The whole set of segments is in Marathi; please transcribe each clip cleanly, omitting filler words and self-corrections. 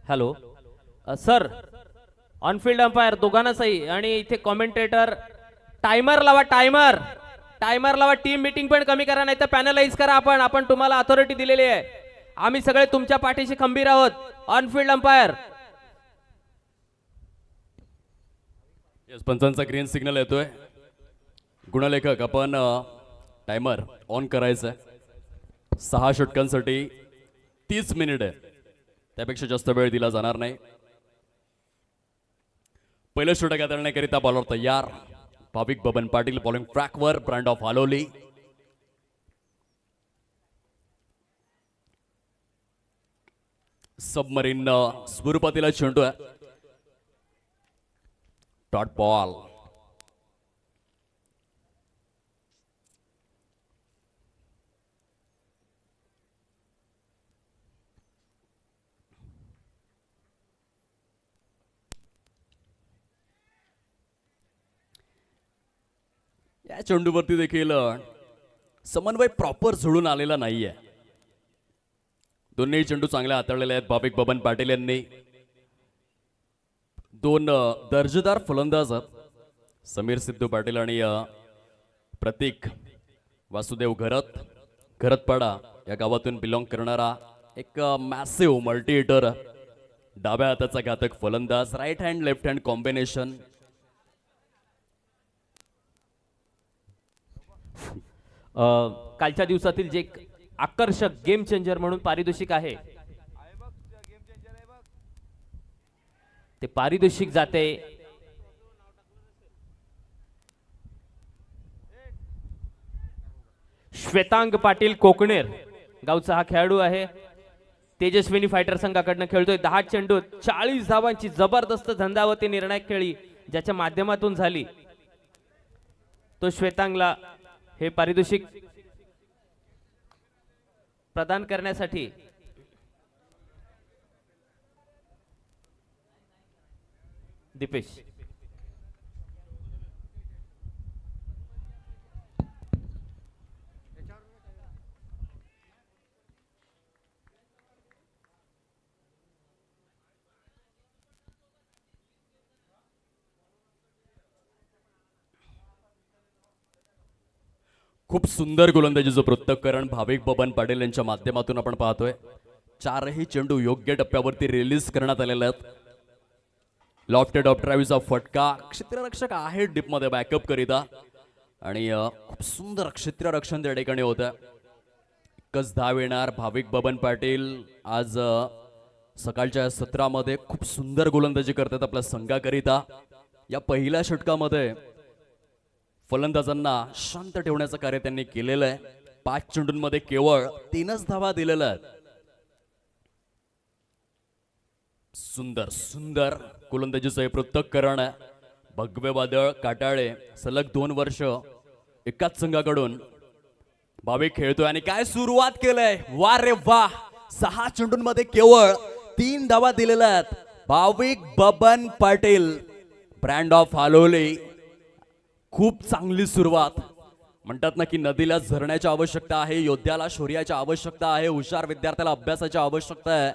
हॅलो सर, ऑनफिल्ड अंपायर दोघांना सही आणि इथे कॉमेंटेटर टायमर लावा. टायमर लावा. टीम मीटिंग पण कमी करा, नाही तर पॅनलाइज करा. आपण तुम्हाला अथॉरिटी दिलेली आहे. आम्ही सगळे तुमच्या पाठीशी खंबीर आहोत. On field umpire. पंचांचा ग्रीन सिग्नल येतोय. गुणलेखक आपण टायमर ऑन करायचं आहे. 6 षटकांसाठी 30 मिनिट आहे, त्यापेक्षा जास्त वेळ दिला जाणार नाही. पहिलं षटक हाताळण्याकरिता बॉलर तयार. भाविक बबन पाटील बॉलिंग ट्रॅकवर. Brand of Haloli. सबमरीन स्वरूपातील चेंडू आहे. Dot ball. या चेंडूवरती देखील समन्वय प्रॉपर जुळून आलेला नाहीये. दोन्ही चेंडू चांगले हाताळलेले आहेत भाविक बबन पाटील यांनी. दोन दर्जेदार फलंदाज समीर सिद्धू पाटील आणि प्रतीक वासुदेव घरतपाडा या गावातून बिलॉंग करणारा एक मॅसिव्ह मल्टी हिटर. डाव्या हाताचा घातक फलंदाज. Right hand left hand combination. कालच्या दिवसातील जे एक आकर्षक गेम चेंजर म्हणून पारितोषिक आहे, ते पारितोषिक जाते श्वेतांग पाटील कोकणेर. गावचा हा खेळाडू आहे. तेजस्विनी फायटर संघाकडनं खेळतोय. 10 चेंडू 40 धावांची जबरदस्त झंझावती निर्णायक खेळी ज्याच्या माध्यमातून झाली. तो श्वेतांगला हे पारितोषिक प्रदान करण्यासाठी दीपेश. खूप सुंदर गोलंदाजीचं पृथक्करण भाविक बबन पाटील यांच्या माध्यमातून आपण पाहतोय. 4ही चेंडू योग्य टप्प्यावरती रिलीज करण्यात आलेले आहेत. लॉफ्टेड ऑफ ड्राईव्हचा फटका. क्षेत्ररक्षक आहे डीप मध्ये बॅकअप करिता आणि खूप सुंदर क्षेत्ररक्षण त्या ठिकाणी होतं. एकच धाव येणार. भाविक बबन पाटील आज सकाळच्या सत्रामध्ये खूप सुंदर गोलंदाजी करतात आपल्या संघाकरिता. या पहिल्या षटकामध्ये फलंदाजांना शांत ठेवण्याचं कार्य त्यांनी केलेलं आहे. 5 चेंडूंमध्ये केवळ 3च धावा दिलेल्या आहेत. सुंदर गोलंदाजीचं हे पृथक्करण आहे. भगवे वादळ काटाळे सलग 2 वर्ष एकाच संघाकडून भाविक खेळतोय आणि काय सुरुवात केलंय. वा रे वा. 6 चेंडूंमध्ये केवळ 3 धावा दिलेल्या आहेत. भाविक बबन पाटील ब्रँड ऑफ हालोली. खूप चांगली सुरुवात. म्हणतात ना की नदीला झरण्याची आवश्यकता आहे, योद्ध्याला शौर्याची आवश्यकता आहे, हुशार विद्यार्थ्याला अभ्यासाची आवश्यकता आहे.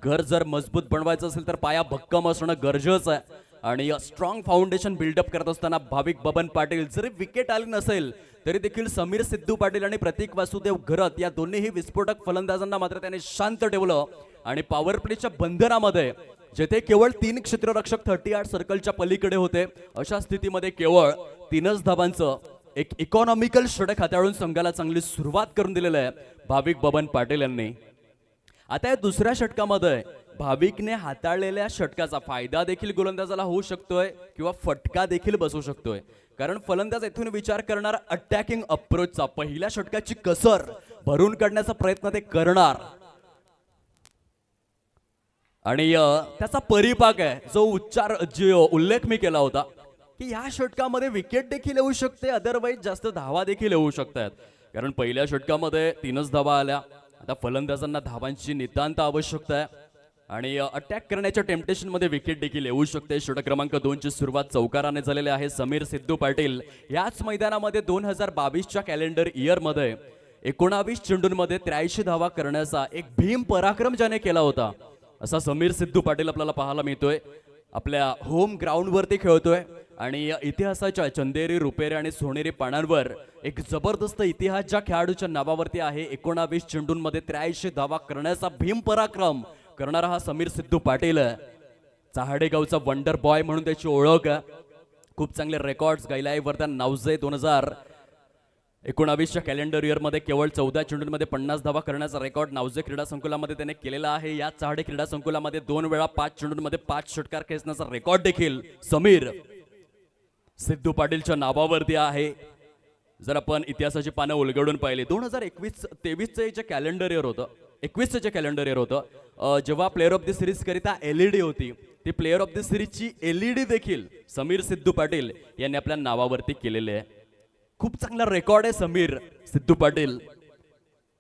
घर जर मजबूत बनवायचं असेल तर पाया भक्कम असणं गरजेचं आहे. आणि स्ट्रॉंग फाउंडेशन बिल्डअप करत असताना भाविक बबन पाटील जरी विकेट आली नसेल तरी देखील समीर सिद्धू पाटील आणि प्रतीक वासुदेव घरत या दोन्हीही विस्फोटक फलंदाजांना मात्र त्याने शांत ठेवलं. आणि पॉवर प्लेच्या बंधनामध्ये जेथे केवळ 3 क्षेत्ररक्षक 38 सर्कलच्या पलीकडे होते, अशा स्थितीमध्ये केवळ 3च धावांचं एक इकॉनॉमिकल षटक हाताळून संघाला चांगली सुरुवात करून दिलेलं आहे भाविक बबन पाटील यांनी. आता या दुसऱ्या षटकामध्ये भाविकने हाताळलेल्या षटकाचा फायदा देखील गोलंदाजाला होऊ शकतोय किंवा फटका देखील बसू शकतोय. कारण फलंदाज येथून विचार करणार अटॅकिंग अप्रोचचा. पहिल्या षटकाची कसर भरून काढण्याचा प्रयत्न ते करणार आणि त्याचा परिपाक आहे जो उल्लेख मी केला होता की या षटकामध्ये विकेट देखील येऊ शकते, अदरवाईज जास्त धावा देखील येऊ शकतात. कारण पहिल्या षटकामध्ये 3च धावा आल्या. आता फलंदाजांना धावांची नितांत आवश्यकता आहे आणि अटॅक करण्याच्या टेम्पटेशन मध्ये विकेट देखील येऊ शकते. षटक क्रमांक 2 ची सुरुवात चौकाराने झालेली आहे. समीर सिद्धू पाटील याच मैदानामध्ये 2022च्या कॅलेंडर इयर मध्ये 19 चेंडूंमध्ये 83 धावा करण्याचा एक भीम पराक्रम ज्याने केला होता, असा समीर सिद्धू पाटील आपल्याला पाहायला मिळतोय. आपल्या होम ग्राउंडवरती खेळतोय आणि या इतिहासाच्या चंदेरी रुपेरी आणि सोनेरी पानांवर एक जबरदस्त इतिहास ज्या खेळाडूच्या नावावरती आहे. 19 चेंडूंमध्ये 83 धावा करण्याचा भीम पराक्रम करणारा हा समीर सिद्धू पाटील. चहाडेगावचा वंडर बॉय म्हणून त्याची ओळख. खूप चांगले रेकॉर्ड्स गायलाय. वरदान नावजे 2019च्या कॅलेंडर इयरमध्ये केवळ 14 चेंडूंमध्ये 50 धावा करण्याचा रेकॉर्ड नावजे क्रीडा संकुलामध्ये त्याने केलेला आहे. या चहाडे क्रीडा संकुलामध्ये 2 वेळा 5 चेंडूंमध्ये 5 षटकार खेचण्याचा रेकॉर्ड देखील समीर सिद्धू पाटीलच्या नावावरती आहे. जर आपण इतिहासाची पानं उलगडून पाहिली 2021-23चं जे कॅलेंडर इयर होतं, 21चं जे कॅलेंडर इयर होतं, जेव्हा प्लेअर ऑफ द सिरीज करिता LED होती, ती प्लेअर ऑफ द सिरीजची LED देखील समीर सिद्धू पाटील यांनी आपल्या नावावरती केलेली आहे. खूप चांगला रेकॉर्ड आहे समीर सिद्धू पाटील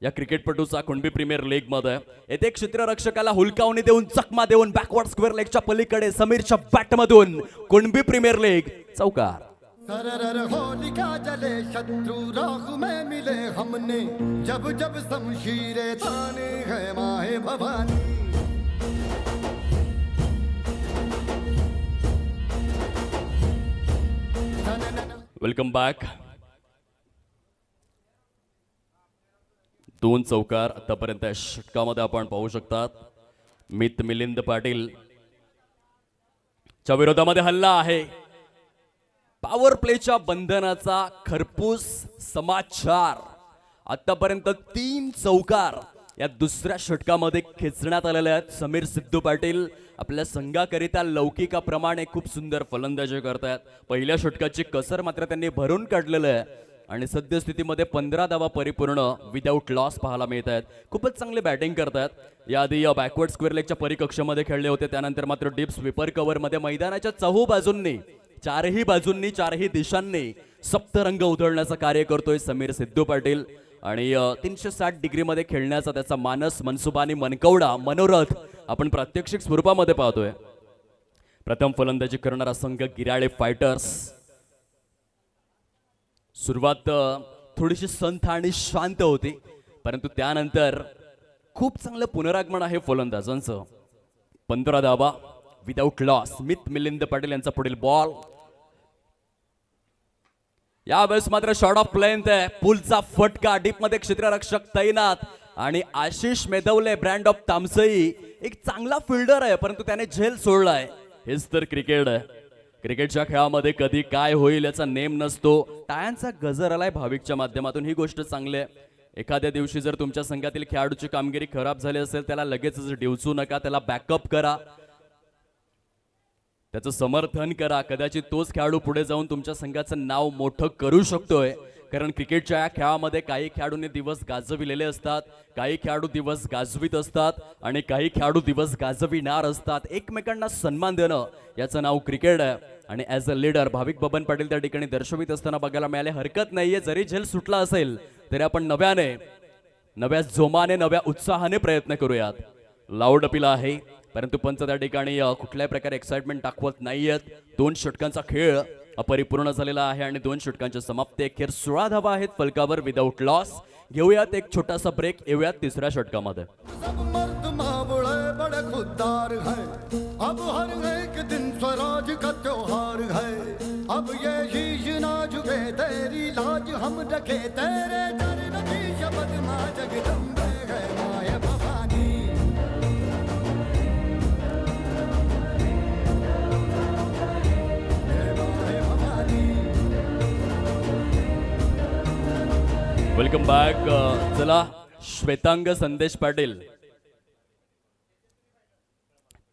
या क्रिकेटपटूचा. कुणबी प्रीमियर लीग मध्ये येथे क्षेत्ररक्षकाला हुलकावणी देऊन चकमा देऊन बॅकवर्ड स्क्वेअर लेगच्या पलीकडे समीरच्या बॅटमधून कुणबी प्रीमियर लीग चौकार. सरर होलिका जले शत्रु राख में मिले हमने जब जब शमशीरें ताने है माहे भवानी. Welcome back. 2 चौकार आतापर्यंत षटकामध्ये आपण पाहू शकतात. मित मिलिंद पाटील च्या विरोधामध्ये हल्ला आहे. पॉवर प्लेच्या बंधनाचा खरपूस समाचार. आतापर्यंत 3 चौकार या दुसऱ्या षटकामध्ये खेचण्यात आलेले आहेत. समीर सिद्धू पाटील आपल्या संघाकरिता लौकिकाप्रमाणे खूप सुंदर फलंदाजी करतात. पहिल्या षटकाची कसर मात्र त्यांनी भरून काढलेलं आहे आणि सद्यस्थितीमध्ये 15 धावा परिपूर्ण विदाऊट लॉस पाहायला मिळत आहेत. खूपच चांगले बॅटिंग करतात. याआधी बॅकवर्ड स्क्वेअर लेगच्या परिकक्षामध्ये खेळले होते. त्यानंतर मात्र डीप स्वीपर कव्हरमध्ये मैदानाच्या चारही बाजूंनी चारही दिशांनी सप्तरंग उधळण्याचं कार्य करतोय समीर सिद्धू पाटील. आणि 360 डिग्रीमध्ये खेळण्याचा त्याचा मानस, मनसुबा आणि मनकवडा, मनोरथ आपण प्रात्यक्षिक स्वरूपामध्ये पाहतोय. प्रथम फलंदाजी करणारा संघ गिराळे फायटर्स. सुरुवात थोडीशी संथ आणि शांत होती, परंतु त्यानंतर खूप चांगलं पुनरागमन आहे फलंदाजांचं. 15 धावा विदाऊट लॉस. मित मिलिंद पाटील यांचा पुढील बॉल. यावेळेस मात्र शॉर्ट ऑफ लेंथ आहे. पुलचा फटका. डीप मध्ये क्षेत्ररक्षक तैनात आणि आशिष मेदवले ब्रँड ऑफ तामसई एक चांगला फिल्डर आहे, परंतु त्याने झेल सोडलाय. हेच तर क्रिकेट आहे. क्रिकेटच्या खेळामध्ये कधी काय होईल याचा नेम नसतो. टाळ्यांचा गजर आलाय भाविकच्या माध्यमातून, ही गोष्ट चांगली आहे. एखाद्या दिवशी जर तुमच्या संघातील खेळाडूची कामगिरी खराब झाली असेल, त्याला लगेचच डिवचू नका, त्याला बॅकअप करा, त्याचं समर्थन करा. कदाचित तोच खेळाडू पुढे जाऊन तुमच्या संघाचं नाव मोठं करू शकतोय. कारण क्रिकेटच्या या खेळामध्ये काही खेळाडूंनी दिवस गाजविलेले असतात, काही खेळाडू दिवस गाजवित असतात आणि काही खेळाडू दिवस गाजविणार असतात. एकमेकांना सन्मान देणं याचं नाव क्रिकेट आहे. आणि ॲज अ लीडर भाविक बबन पाटील त्या ठिकाणी दर्शवित असताना बघायला मिळाले. हरकत नाहीये, जरी झेल सुटला असेल तरी आपण नव्या जोमाने, नव्या उत्साहाने प्रयत्न करूयात. लाऊड अपील आहे, परंतु पंच त्या ठिकाणी कुठल्याही प्रकारे एक्साइटमेंट दाखवत नाहीयेत. 2 षटकांचा खेळ अपरिपूर्ण झालेला आहे आणि 2 षटकांच्या समाप्ती. अखेर 16 धावा आहेत फलकावर विदाऊट लॉस. घेऊयात एक छोटासा ब्रेक, येऊयात तिसऱ्या षटकामध्ये. सब मर्द मावड़े बड़े खुददार हैं, अब हर एक दिन स्वराज का त्योहार है. अब ये शीश ना झुके तेरी लाज हम रखे, तेरे चरण की शपथ मां जगदम्बे है माय भवानी. Welcome back. चला, श्वेतांग संदेश पाटील,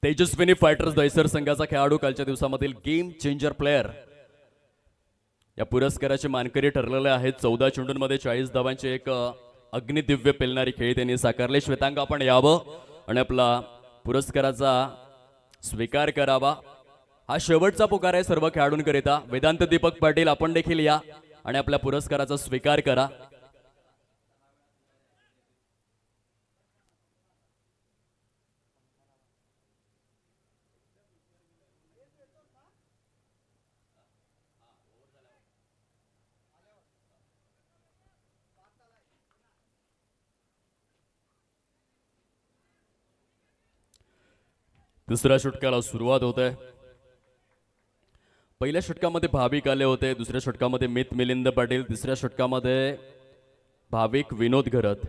तेजस्विनी फायटर्स दहिसर संघाचा खेळाडू, कालच्या दिवसामधील गेम चेंजर प्लेअर या पुरस्काराचे मानकरी ठरलेले आहेत. 14 चेंडूंमध्ये 40 धावांचे एक अग्निदिव्य पेलणारी खेळी त्यांनी साकारले. श्वेतांग, आपण यावं आणि आपला पुरस्काराचा स्वीकार करावा. हा शेवटचा पुकार आहे सर्व खेळाडूंकरिता. वेदांत दीपक पाटील, आपण देखील या आणि आपल्या पुरस्काराचा स्वीकार करा. दुसऱ्या षटकाला सुरुवात होते. पहिल्या षटकामध्ये भाविक आले होते, दुसऱ्या षटकामध्ये मित मिलिंद पाटील, तिसऱ्या षटकामध्ये भाविक विनोद घरत.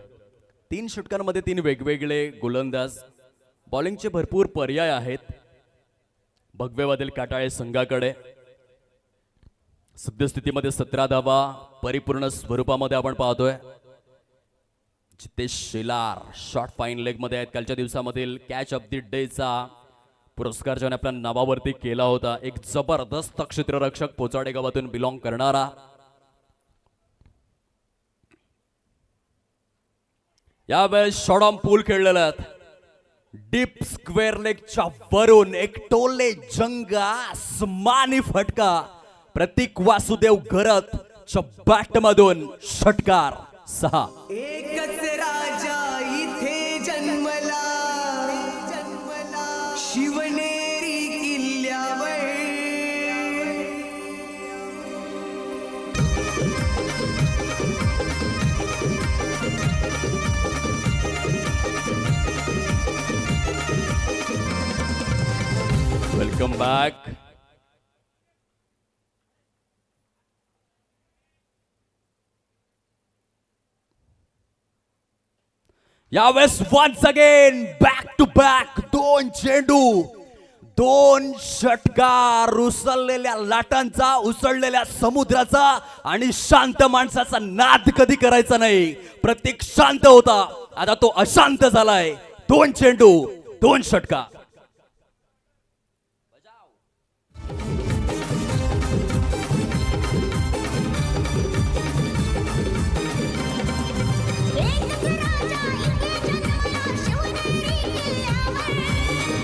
3 षटकांमध्ये 3 वेगवेगळे गोलंदाज. बॉलिंगचे भरपूर पर्याय आहेत भगवेवादील काटाळे संघाकडे. सद्यस्थितीमध्ये 17 धावा परिपूर्ण स्वरूपामध्ये आपण पाहतोय. Jitesh Shelar short fine leg मध्ये आहेत. कालच्या दिवसामधील कॅच ऑफ द डे चा पुरस्कार ज्याने आपल्या नावावरती केला होता. एक जबरदस्त क्षेत्ररक्षक पोचाडे गावातून बिलॉंग करणारा. यावेळेस शॉर्ट ऑन पूल खेळलेले आहेत. डीप स्क्वेअर लेगच्या वरून एक टोले जंगा आसमानी फटका. प्रतीक वासुदेव घरत च्या बॅट मधून षटकार 6. एकच राजा इथे जन्मला शिवनेरी किल्ल्यावर. Welcome back. यावेळेस once again back to back 2 चेंडू 2 षटकार. उसळलेल्या लाटांचा, उसळलेल्या समुद्राचा आणि शांत माणसाचा नाद कधी करायचा नाही. प्रत्येक शांत होता, आता तो अशांत झालाय. 2 चेंडू 2 षटकार.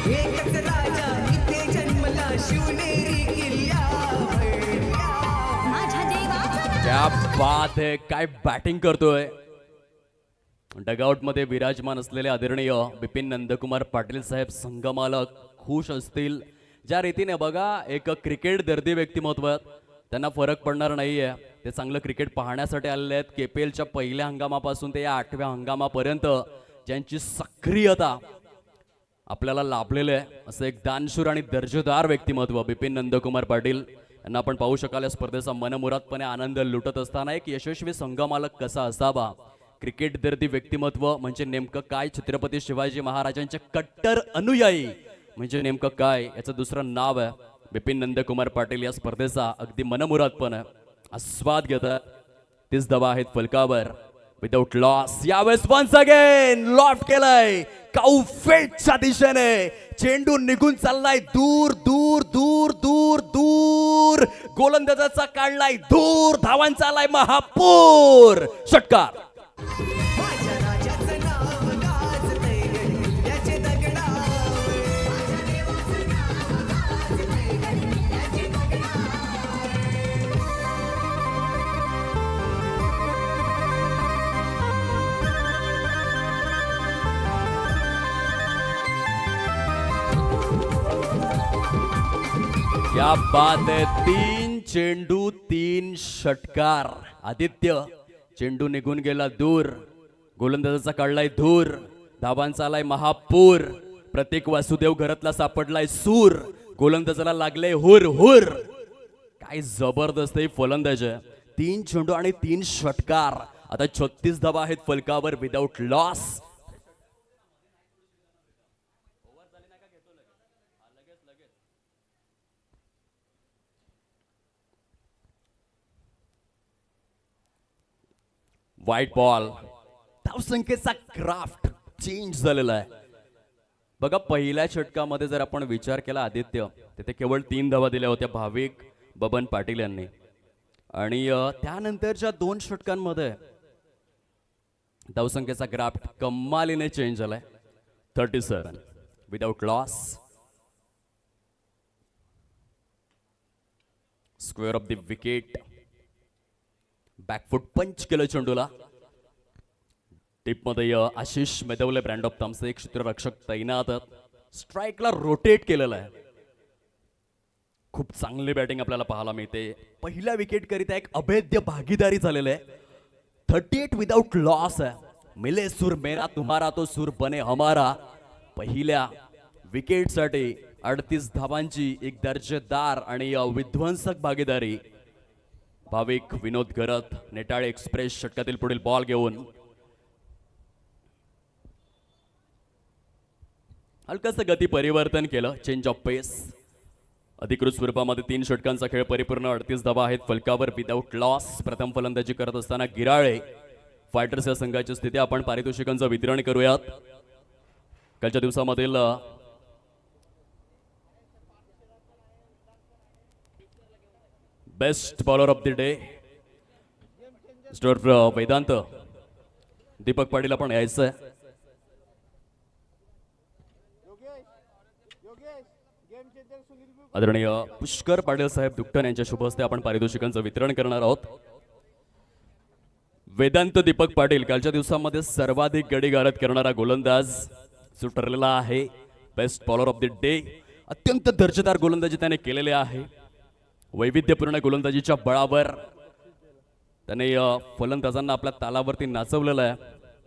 एकच राजा इथे जन्मला शिवनेरी किल्ल्यावर. क्या बात है, काय बॅटिंग करतोय. डगआउट मध्ये विराजमान असलेले आदरणीय बिपिन नंदकुमार पाटील साहेब संघमालक खुश असतील. ज्या रीतीने बघा, एक क्रिकेट दर्दी व्यक्तिमत्व, त्यांना फरक पडणार नाहीये. ते चांगलं क्रिकेट पाहण्यासाठी आलेले आहेत. केपीएलच्या पहिल्या हंगामापासून ते या 8व्या हंगामापर्यंत ज्यांची सक्रियता आपल्याला लाभलेलं आहे, असं एक दानशूर आणि दर्जेदार व्यक्तिमत्व बिपिन नंदकुमार पाटील यांना आपण पाहू शकाल. या स्पर्धेचा मनमुरादपणे आनंद लुटत असताना एक यशस्वी संघमालक कसा असावा, क्रिकेट दर्दी व्यक्तिमत्व म्हणजे नेमकं काय, छत्रपती शिवाजी महाराजांचे कट्टर अनुयायी म्हणजे नेमकं काय, याचं दुसरं नाव आहे बिपिन नंदकुमार पाटील. या स्पर्धेचा अगदी मनमुरादपणे आस्वाद घेतात. 30 धावा आहेत फलकावर विदाउट लॉस. यावेळेस वन्स अगेन लॉफ्ट केलाय काउफेटच्या दिशेने. चेंडू निघून चाललाय दूर दूर दूर दूर दूर. गोलंदाजाचा काढलाय दूर, धावांचा आलाय महापूर. षटकार. माझ्या राजाचं नाव गाजतंय किल्ल्याचे दगडावर. क्या बात है, 3 चेंडू 3 षटकार. आदित्य चेंडू निघून गेला दूर, गोलंदाजाचा काढलाय धूर, धावांचा आलाय महापूर. प्रतीक वासुदेव घरातला सापडलाय सूर, गोलंदाजाला लागले हुर हुर. काय जबरदस्त ही फलंदाज आहे. 3 चेंडू आणि 3 षटकार. आता 36 धावा आहेत फलकावर विदाउट लॉस. White ball. धावसंख्येचा क्राफ्ट चेंज झालेला आहे. बघा, पहिल्या षटकामध्ये जर आपण विचार केला आदित्य, तिथे केवळ 3 धावा दिल्या होत्या भाविक बबन पाटील यांनी. आणि त्यानंतरच्या 2 षटकांमध्ये धावसंख्येचा क्राफ्ट कमालीने चेंज झालाय. 37 without loss. Square of the wicket. Back foot पंच केलं चेंडूला. टिपमध्ये आशिष मेदवले ब्रँड ऑफ थम्सचे एक क्षेत्ररक्षक तैनात. स्ट्राईकला रोटेट केलेलं आहे. खूप चांगली बॅटिंग आपल्याला पाहायला मिळते. पहिल्या विकेट करिता एक अभेद्य भागीदारी झालेलं आहे. 38 विदाउट लॉस आहे. मिले सूर मेरा तुम्हारा तो सूर बने हमारा. पहिल्या विकेटसाठी 38 धावांची एक दर्जेदार आणि विध्वंसक भागीदारी. भाविक विनोद गरत नेटाळे एक्सप्रेस षटकातील पुढील बॉल घेऊन हलकसं गती परिवर्तन केलं, चेंज ऑफ पेस. अधिकृत स्वरूपामध्ये 3 षटकांचा खेळ परिपूर्ण 38 धावा आहेत फलकावर विदाऊट लॉस. प्रथम फलंदाजी करत असताना गिराळे फायटर्स या संघाची स्थिती. आपण पारितोषिकांचं वितरण करूयात. कालच्या दिवसामधील best bowler of the day स्टोर वेदांत दीपक पाटील आपण यायचंय. आदरणीय पुष्कर पाटील साहेब दुकटन यांच्या शुभ हस्ते आपण पारितोषिकांचं वितरण करणार आहोत. वेदांत दीपक पाटील कालच्या दिवसामध्ये सर्वाधिक गडी गारद करणारा गोलंदाज जो ठरलेला आहे. Best bowler of the day. अत्यंत दर्जेदार गोलंदाजी त्याने केलेली आहे. वैविध्यपूर्ण गोलंदाजीच्या बळावर त्याने फलंदाजांना आपल्या तालावरती नाचवलेलं आहे.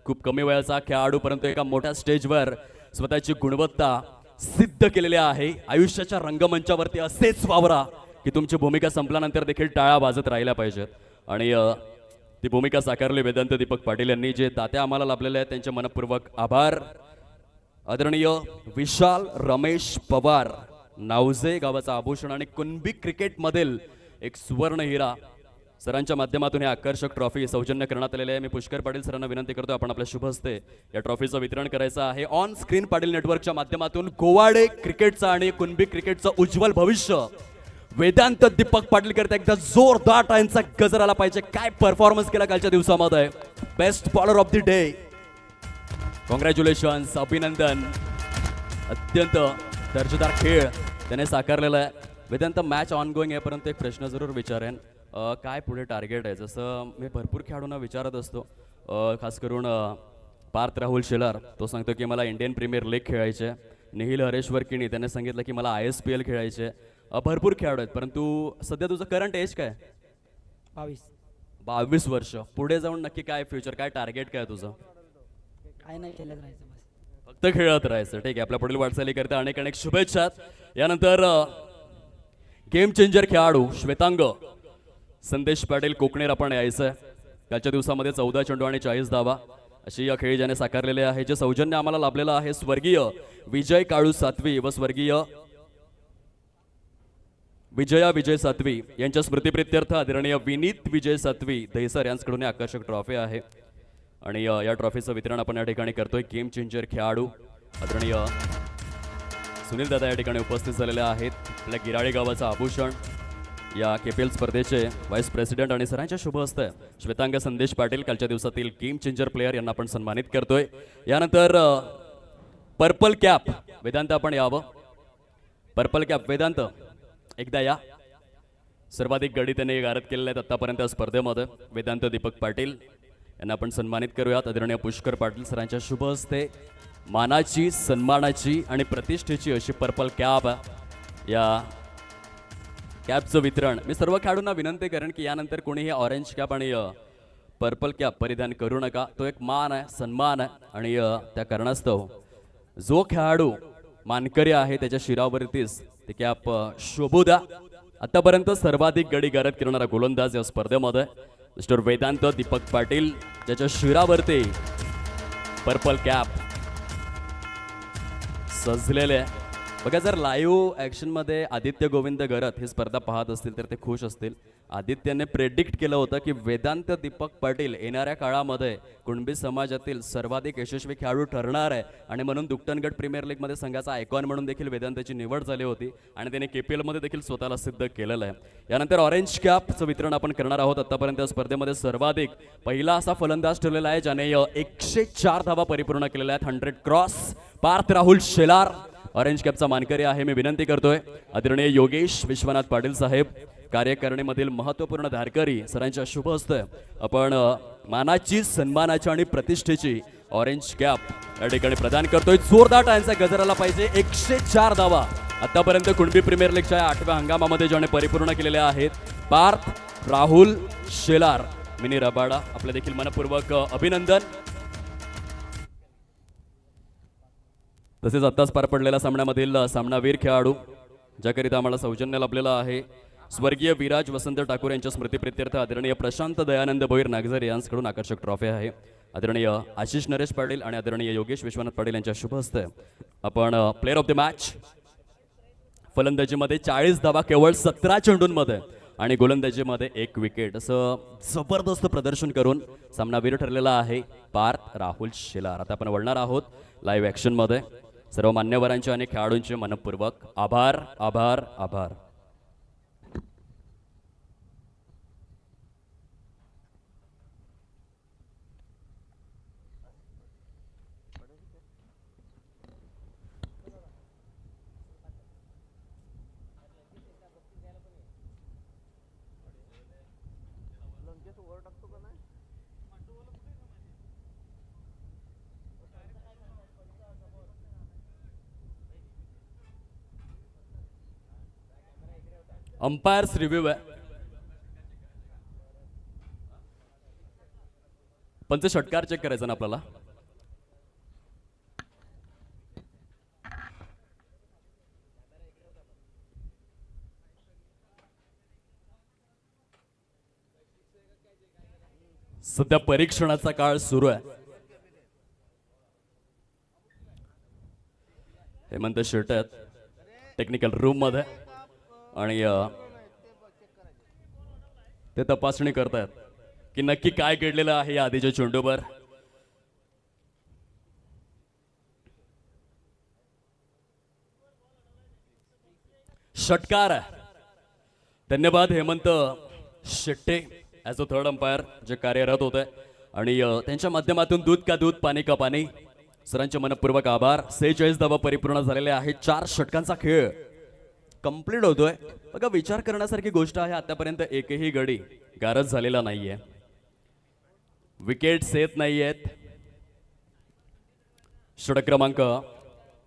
खूप कमी वयाचा खेळाडू परंतु एका मोठ्या स्टेजवर स्वतःची गुणवत्ता सिद्ध केलेली आहे. आयुष्याच्या रंगमंचावरती असेच वावरा की तुमची भूमिका संपल्यानंतर देखील टाळ्या वाजत राहिल्या पाहिजेत. आणि ती भूमिका साकारली वेदांत दीपक पाटील यांनी. जे दात्या आम्हाला लाभलेले आहेत त्यांचे मनपूर्वक आभार. आदरणीय विशाल रमेश पवार नावजे गावाचा आभूषण आणि कुणबी क्रिकेटमधील एक सुवर्ण हिरा सरांच्या माध्यमातून हे आकर्षक ट्रॉफी सौजन्य करण्यात आलेले आहे. मी पुष्कर पाटील सरांना विनंती करतो आपण आपल्या शुभ हस्ते या ट्रॉफीचं वितरण करायचं आहे. ऑन स्क्रीन पाटील नेटवर्कच्या माध्यमातून गोवाडे क्रिकेटचं आणि कुणबी क्रिकेटचं उज्ज्वल भविष्य वेदांत दीपक पाटील करता एकदा जोरदार टाळ्यांचा गजर आला पाहिजे. काय परफॉर्मन्स केला कालच्या दिवसामध्ये. Best bowler of the day. Congratulations, अभिनंदन. अत्यंत दर्जेदार खेळ त्याने साकारलेला आहे. वेदांत मॅच ऑन गोईंग आहे परंतु एक प्रश्न जरूर विचारेन. काय पुढे टार्गेट आहे. जसं मी भरपूर खेळाडूंना विचारत असतो, खास करून पार्थ राहुल शेलार तो सांगतो की मला इंडियन प्रीमियर लीग खेळायचे. निखिल हरेश्वर किणी त्याने सांगितलं की मला ISPL खेळायचे. भरपूर खेळाडू आहेत परंतु सध्या तुझं करंट एज काय. 22 वर्ष. पुढे जाऊन नक्की काय फ्युचर, काय टार्गेट काय तुझं. काय नाही केलं राहायचं बस. फक्त खेळत राहायचं. ठीक आहे. आपल्या पुढील वाटचाली करता अनेक अनेक शुभेच्छा. यानंतर गेम चेंजर खेळाडू श्वेतांग संदेश पाटील कोकणेर आपण यायचं. कालच्या दिवसामध्ये 14 चेंडू आणि 40 धावा अशी या खेळी ज्याने साकारलेले आहे. जे सौजन्य आम्हाला लाभलेलं आहे स्वर्गीय विजय काळू सातवी व स्वर्गीय विजया विजय सातवी यांच्या स्मृतिप्रित्यर्थ आदरणीय विनीत विजय सातवी दहिसर यांच्याकडून आकर्षक ट्रॉफी आहे. आणि या ट्रॉफीचं वितरण आपण या ठिकाणी करतोय. गेम चेंजर खेळाडू आदरणीय सुनील दादा या ठिकाणी उपस्थित झालेले आहेत. आपल्या गिराळे गावाचं आभूषण या KPL स्पर्धेचे व्हाईस प्रेसिडेंट आणि सरांच्या शुभ हस्ते श्वेतांग संदेश पाटील कालच्या दिवसातील गेम चेंजर प्लेयर यांना आपण सन्मानित करतोय. यानंतर पर्पल कॅप वेदांत आपण यावं. पर्पल कॅप वेदांत एकदा या. सर्वाधिक गडी त्याने गारद केलेले आहेत आतापर्यंत स्पर्धेमध्ये. वेदांत दीपक पाटील यांना आपण सन्मानित करूयात. आदरणीय पुष्कर पाटील सरांच्या शुभ हस्ते मानाची, सन्मानाची आणि प्रतिष्ठेची अशी पर्पल कॅप या कॅपचं वितरण मी सर्व खेळाडूंना विनंती करेन की यानंतर कोणीही ऑरेंज कॅप आणि पर्पल कॅप परिधान करू नका. तो एक मान आहे, सन्मान आहे आणि त्या कारणास्तव जो खेळाडू मानकरी आहे त्याच्या शिरावरतीच ते कॅप शोभू द्या. आतापर्यंत सर्वाधिक गडी गारद करणारा गोलंदाज या स्पर्धेमध्ये मिस्टर वेदांत दीपक पाटील ज्याच्या शिरावरती पर्पल कॅप सजलेले आहे. बघा जर लाईव्ह ॲक्शनमध्ये आदित्य गोविंद गरत ही स्पर्धा पाहत असतील तर ते खुश असतील. आदित्यने प्रेडिक्ट केलं होतं की वेदांत दीपक पाटील येणाऱ्या काळामध्ये कुणबी समाजातील सर्वाधिक यशस्वी खेळाडू ठरणार आहे आणि म्हणून दुकटनगड प्रीमियर लीगमध्ये संघाचा आयकॉन म्हणून देखील वेदांताची निवड झाली होती आणि त्याने KPL मध्ये देखील स्वतःला सिद्ध केलेलं आहे. यानंतर ऑरेंज कॅपचं वितरण आपण करणार आहोत. आतापर्यंत स्पर्धेमध्ये सर्वाधिक पहिला असा फलंदाज ठरलेला आहे ज्याने 104 धावा परिपूर्ण केलेल्या आहेत. 100 क्रॉस. पार्थ राहुल शेलार ऑरेंज कॅपचा मानकरी आहे. मी विनंती करतोय आदरणीय योगेश विश्वनाथ पाटील साहेब कार्यकारिणीमधील महत्त्वपूर्ण धारकरी सरांच्या शुभ हस्ते आपण मानाची, सन्मानाची आणि प्रतिष्ठेची ऑरेंज कॅप या ठिकाणी प्रदान करतोय. जोरदार टाळ्यांचा गजर आला पाहिजे. 104 धावा आतापर्यंत कुणबी प्रीमियर लीगच्या 8व्या हंगामामध्ये ज्याने परिपूर्ण केलेल्या आहेत. पार्थ राहुल शेलार मिनी रबाडा आपले देखील मनपूर्वक अभिनंदन. तसेच आत्ताच पार पडलेल्या सामन्यामधील सामनावीर खेळाडू ज्याकरिता आम्हाला सौजन्य लाभलेलं आहे स्वर्गीय विराज वसंत ठाकूर यांच्या स्मृतीप्रित्यर्थ आदरणीय प्रशांत दयानंद भोईर नागझर यांच्याकडून आकर्षक ट्रॉफी आहे. आदरणीय आशिष नरेश पाटील आणि आदरणीय योगेश विश्वनाथ पाटील यांच्या शुभ हस्ते आपण प्लेअर ऑफ द मॅच फलंदाजीमध्ये 40 धावा केवळ 17 चेंडूंमध्ये आणि गोलंदाजीमध्ये 1 विकेट असं जबरदस्त प्रदर्शन करून सामनावीर ठरलेला आहे पार्थ राहुल शेलार. आता आपण वळणार आहोत लाईव्ह ॲक्शनमध्ये. सर्व मान्यवरांचे आणि खेळाडूंचे मनपूर्वक आभार आभार आभार. अंपायर्स रिव्ह्यू आहे. पंच षटकार चेक करायचा ना आपल्याला. सध्या परीक्षणाचा काळ सुरू आहे. हेमंत शेट आहेत टेक्निकल रूम मध्ये आणि ते तपासणी करतायत की नक्की काय घडलेलं आहे या आधीच्या चेंडूवर. षटकार. धन्यवाद Hemant Shette as a third umpire जे कार्यरत होते आणि त्यांच्या माध्यमातून दूध का दूध पाणी का पाणी सरांचे मनपूर्वक आभार. 46 धावा परिपूर्ण झालेले आहेत. 4 षटकांचा खेळ कंप्लीट होतोय. बघा विचार करण्यासारखी गोष्ट आहे आतापर्यंत एकही गडी गारज झालेला नाहीये. विकेट्स येत नाहीयेत. षटक क्रमांक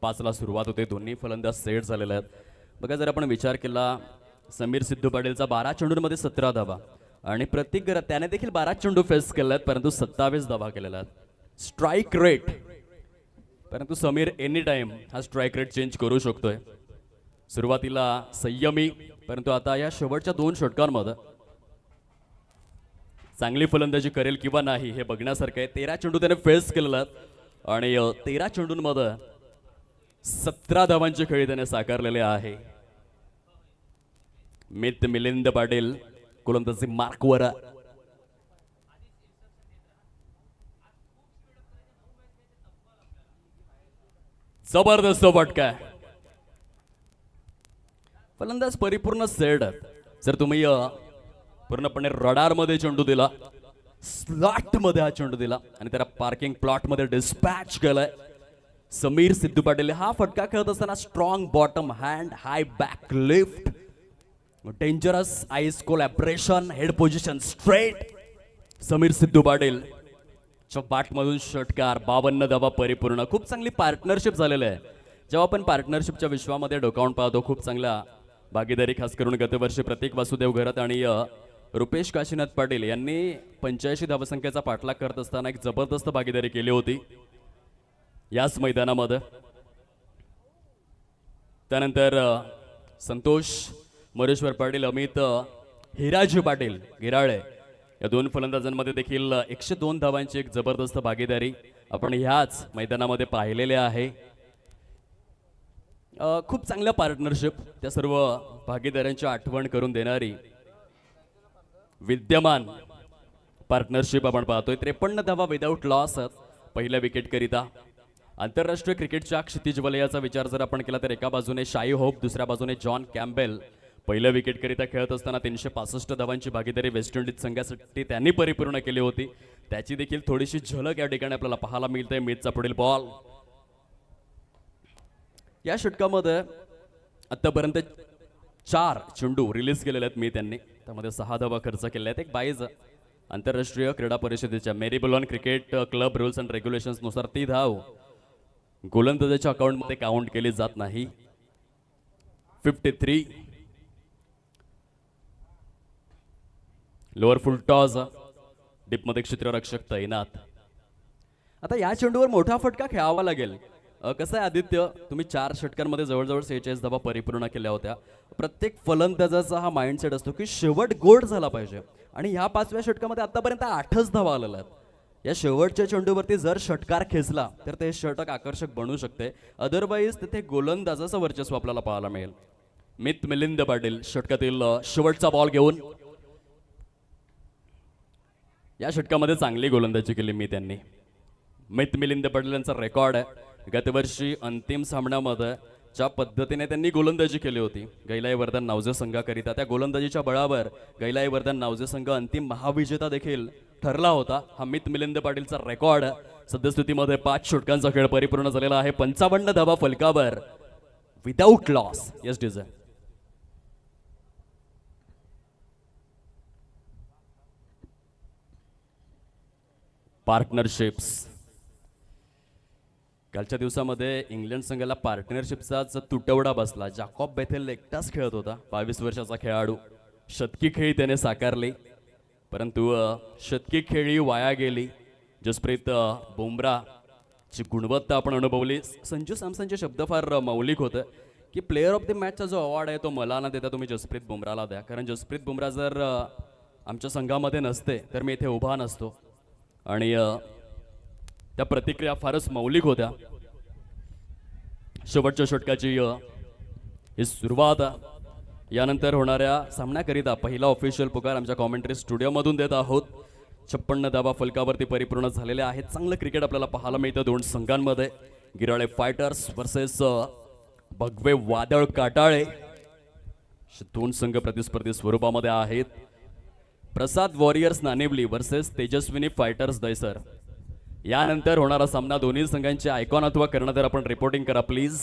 5 ला सुरुवात होते. दोन्ही फलंदाज सेट झालेले आहेत. बघा जर आपण विचार केला समीर सिद्धू पाटीलचा 12 चेंडूंमध्ये 17 धावा आणि प्रत्येक घरात त्याने देखील 12 चेंडू फेस केले आहेत परंतु 27 धावा केलेल्या आहेत. स्ट्राईक रेट परंतु समीर एनी टाइम हा स्ट्राईक रेट चेंज करू शकतोय. सुरुवातीला संयमी परंतु आता या शेवटच्या 2 षटकांमध्ये चांगली फलंदाजी करेल किंवा नाही हे बघण्यासारखं आहे. 13 चेंडू त्याने फेस केलेला आहेत आणि 13 चेंडूंमध्ये 17 धावांचे खेळी त्याने साकारलेले आहे. मित मिलिंद पाटील गोलंदाजी मार्कवर. जबरदस्त फटका. फलंदाज परिपूर्ण सेट. जर तुम्ही पूर्णपणे रडार मध्ये चेंडू दिला स्लॉट मध्ये हा चेंडू दिला आणि त्याला पार्किंग प्लॉट मध्ये डिस्पॅच केलाय. समीर सिद्धू पाटील हा फटका खेळत असताना strong bottom hand high back lift dangerous eyes collaboration head position straight. Sameer Siddhu Patil बाटमधून षटकार 52 धावा परिपूर्ण. खूप चांगली पार्टनरशिप झालेली आहे. जेव्हा आपण पार्टनरशिपच्या विश्वामध्ये डोकावून पाहतो खूप चांगल्या भागीदारी खास करून गतवर्षी प्रतीक वासुदेव घरात आणि रुपेश काशीनाथ पाटील यांनी 85 धावसंख्येचा पाठलाग करत असताना एक जबरदस्त भागीदारी केली होती याच मैदानामध्ये. त्यानंतर संतोष मोरेश्वर पाटील अमित हिराजी पाटील गिराळे या 2 फलंदाजांमध्ये देखील 102 धावांची एक जबरदस्त भागीदारी आपण ह्याच मैदानामध्ये पाहिलेली आहे. खूप चांगल्या पार्टनरशिप त्या सर्व भागीदारांची आठवण करून देणारी विद्यमान पार्टनरशिप आपण पाहतोय. 53 धावा विदाऊट लॉस पहिल्या विकेट करिता. आंतरराष्ट्रीय क्रिकेटच्या क्षितिज वलयाचा विचार जर आपण केला तर एका बाजूने शाई होप दुसऱ्या बाजूने जॉन कॅम्बेल पहिल्या विकेट करिता खेळत असताना 365 धावांची भागीदारी वेस्ट इंडिज संघासाठी त्यांनी परिपूर्ण केली होती. त्याची देखील थोडीशी झलक या ठिकाणी आपल्याला पाहायला मिळते. मितचा पुढील बॉल. या षटकामध्ये आतापर्यंत 4 चेंडू रिलीज केलेले आहेत मी त्यांनी त्यामध्ये 6 धावा खर्च केल्या आहेत. एक बाईज आंतरराष्ट्रीय क्रीडा परिषदेच्या Marylebone cricket club rules and regulations नुसार ती धाव गोलंदाजाच्या अकाउंटमध्ये काउंट केली जात नाही. 53 लोअर फुल टॉस डीपमध्ये क्षेत्ररक्षक तैनात. आता या चेंडूवर मोठा फटका खेळावा लागेल. कसं आहे आदित्य, तुम्ही 4 षटकांमध्ये जवळजवळ 46 धावा परिपूर्ण केल्या होत्या. प्रत्येक फलंदाजाचा हा माइंडसेट असतो की शेवट गोड झाला पाहिजे आणि ह्या 5व्या षटकामध्ये आतापर्यंत 8च धावा आलेल्या आहेत. या शेवटच्या चेंडूवरती जर षटकार खेचला तर ते षटक आकर्षक बनू शकते, अदरवाईज तिथे गोलंदाजाचं वर्चस्व आपल्याला पाहायला मिळेल. मित मिलिंद पाटील षटकातील शेवटचा बॉल घेऊन या षटकामध्ये चांगली गोलंदाजी केली मी त्यांनी. मित मिलिंद पाटील यांचा रेकॉर्ड आहे गतवर्षी अंतिम सामन्यामध्ये ज्या पद्धतीने त्यांनी गोलंदाजी केली होती गैलाई वर्धन नावजे संघाकरिता, त्या गोलंदाजीच्या बळावर गैलाई वर्धन नावजे संघ अंतिम महाविजेता देखील ठरला होता. हा मित मिलिंद पाटीलचा रेकॉर्ड. सद्यस्थितीमध्ये 5 षटकांचा खेळ परिपूर्ण झालेला आहे. 55 धावा फलकावर without loss. Yes design. Partnerships. कालच्या दिवसामध्ये इंग्लंड संघाला पार्टनरशिपचाच तुटवडा बसला. जॅकॉब बेथेल एकटाच खेळत होता, 22 वर्षाचा खेळाडू. शतकी खेळी त्याने साकारली, परंतु शतकी खेळी वाया गेली. जसप्रीत बुमराची गुणवत्ता आपण अनुभवली. संजू सॅमसनचे शब्द फार मौलिक होते की प्लेअर ऑफ द मॅचचा जो अवॉर्ड आहे तो मला न देता तुम्ही जसप्रीत बुमराला द्या, कारण जसप्रीत बुमरा जर आमच्या संघामध्ये नसते तर मी इथे उभा नसतो. आणि त्या प्रतिक्रिया फारच मौलिक होत्या. शेवटच्या षटकाची ही सुरुवात. यानंतर होणाऱ्या सामन्याकरिता पहिला ऑफिशियल पुकार आमच्या कॉमेंट्री स्टुडिओमधून देत आहोत. 56 धावा फलकावरती परिपूर्ण झालेल्या आहेत. चांगलं क्रिकेट आपल्याला पाहायला मिळतं दोन संघांमध्ये. गिराळे फायटर्स वर्सेस भगवे वादळ काटाळे. दोन संघ प्रतिस्पर्धी स्वरूपामध्ये आहेत. Prasad Warriors Nanivali versus Tejaswini Fighters Dahisar. यानंतर होणारा सामना दोन्ही संघांचे आयकॉन अथवा कर्णधार आपण रिपोर्टिंग करा प्लीज.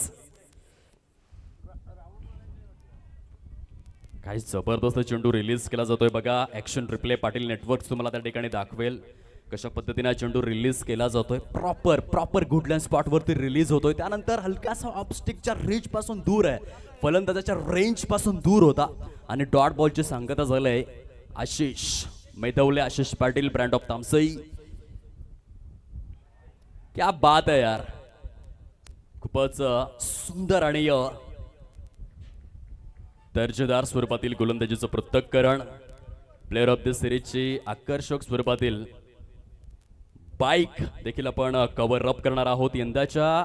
काही जबरदस्त चेंडू रिलीज केला जातोय बघा. ऍक्शन रिप्ले पाटील नेटवर्क तुम्हाला त्या ठिकाणी दाखवेल कशा पद्धतीने हा चेंडू रिलीज केला जातोय. प्रॉपर गुडलँड स्पॉट वरती रिलीज होतोय. त्यानंतर हलकासा ऑफस्टिकच्या रेंज पासून दूर आहे, फलंदाजाच्या रेंज पासून दूर होता आणि डॉट बॉलची सांगता झालंय आशिष मैदवले. Ashish Patil brand of Tamsai. क्या बात आहे यार, खूपच सुंदर आणि दर्जेदार स्वरूपातील गोलंदाजीचं पृथक्करण. प्लेअर ऑफ द सिरीजची आकर्षक स्वरूपातील बाईक देखील आपण कव्हर अप करणार आहोत. यंदाच्या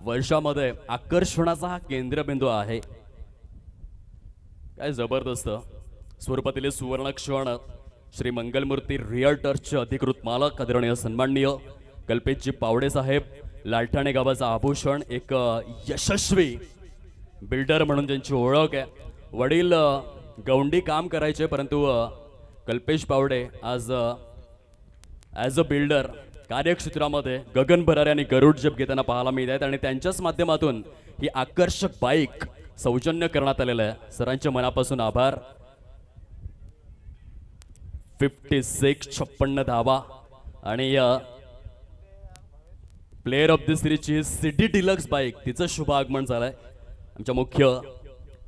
वर्षामध्ये आकर्षणाचा हा केंद्रबिंदू आहे. काय जबरदस्त स्वरूपातील सुवर्ण क्षण. श्री मंगलमूर्ती रिअल्टर्सचे अधिकृत मालक आदरणीय सन्माननीय कल्पेशजी पावडे साहेब. लालठाणे गावाचा आभूषण. एक यशस्वी बिल्डर म्हणून ज्यांची ओळख आहे. वडील गौंडी काम करायचे, परंतु कल्पेश पावडे आज ॲज अ बिल्डर कार्यक्षेत्रामध्ये गगन भरारी आणि गरुड जप घेताना पाहायला मिळत आहेत आणि त्यांच्याच माध्यमातून ही आकर्षक बाईक सौजन्य करण्यात आलेलं आहे. सरांच्या मनापासून आभार. 56 धावा आणि प्लेअर ऑफ द सिरीजची सिटी डिलक्स बाईक तिचं शुभ आगमन झालंय आमच्या मुख्य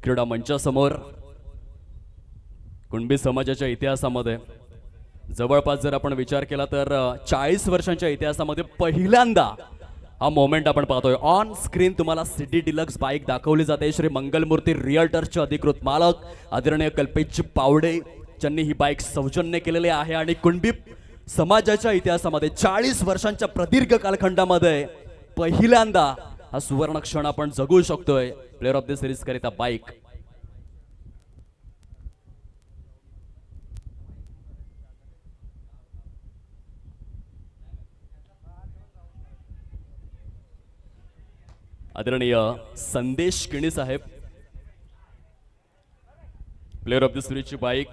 क्रीडा मंचासमोर. कुणबी समाजाच्या इतिहासामध्ये जवळपास जर आपण विचार केला तर 40 वर्षांच्या इतिहासामध्ये पहिल्यांदा हा मोमेंट आपण पाहतोय. ऑन स्क्रीन तुम्हाला सिटी डिलक्स बाईक दाखवली जाते. श्री मंगलमूर्ती रिअल्टर्सचे अधिकृत मालक आदरणीय कल्पेशजी पावडे ज्यांनी ही बाईक सौजन्य केलेली आहे आणि कुणबी समाजाच्या इतिहासामध्ये 40 वर्षांच्या प्रदीर्घ कालखंडामध्ये पहिल्यांदा हा सुवर्ण क्षण आपण जगू शकतोय. प्लेअर ऑफ द सिरीज करिता बाईक. आदरणीय संदेश किणी साहेब प्लेअर ऑफ द सिरीजची बाईक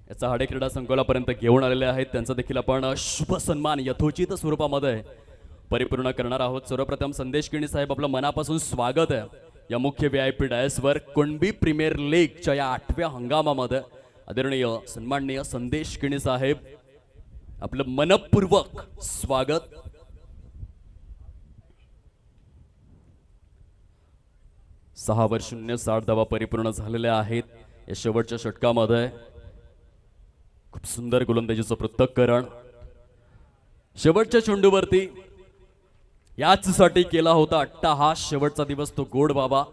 याचा हाडे क्रीडा संकुलापर्यंत घेऊन आलेले आहेत. त्यांचा देखील आपण शुभ सन्मान यथोचित स्वरूपामध्ये परिपूर्ण करणार आहोत. सर्वप्रथम संदेश किणी साहेब आपलं मनापासून स्वागत आहे या मुख्य VIP डायसवर. कुणबी प्रीमियर लीगच्या या 8व्या हंगामामध्ये आदरणीय सन्माननीय संदेश किणी साहेब आपलं मनपूर्वक स्वागत. सहा वर 0.60 धावा परिपूर्ण झालेल्या आहेत या शेवटच्या षटकामध्ये. खूप सुंदर गोलंदाजीचं पृथक्करण. शेवटच्या चेंडूवरती याचसाठी केला होता अट्टाहास शेवटचा दिवस तो गोड बाबा.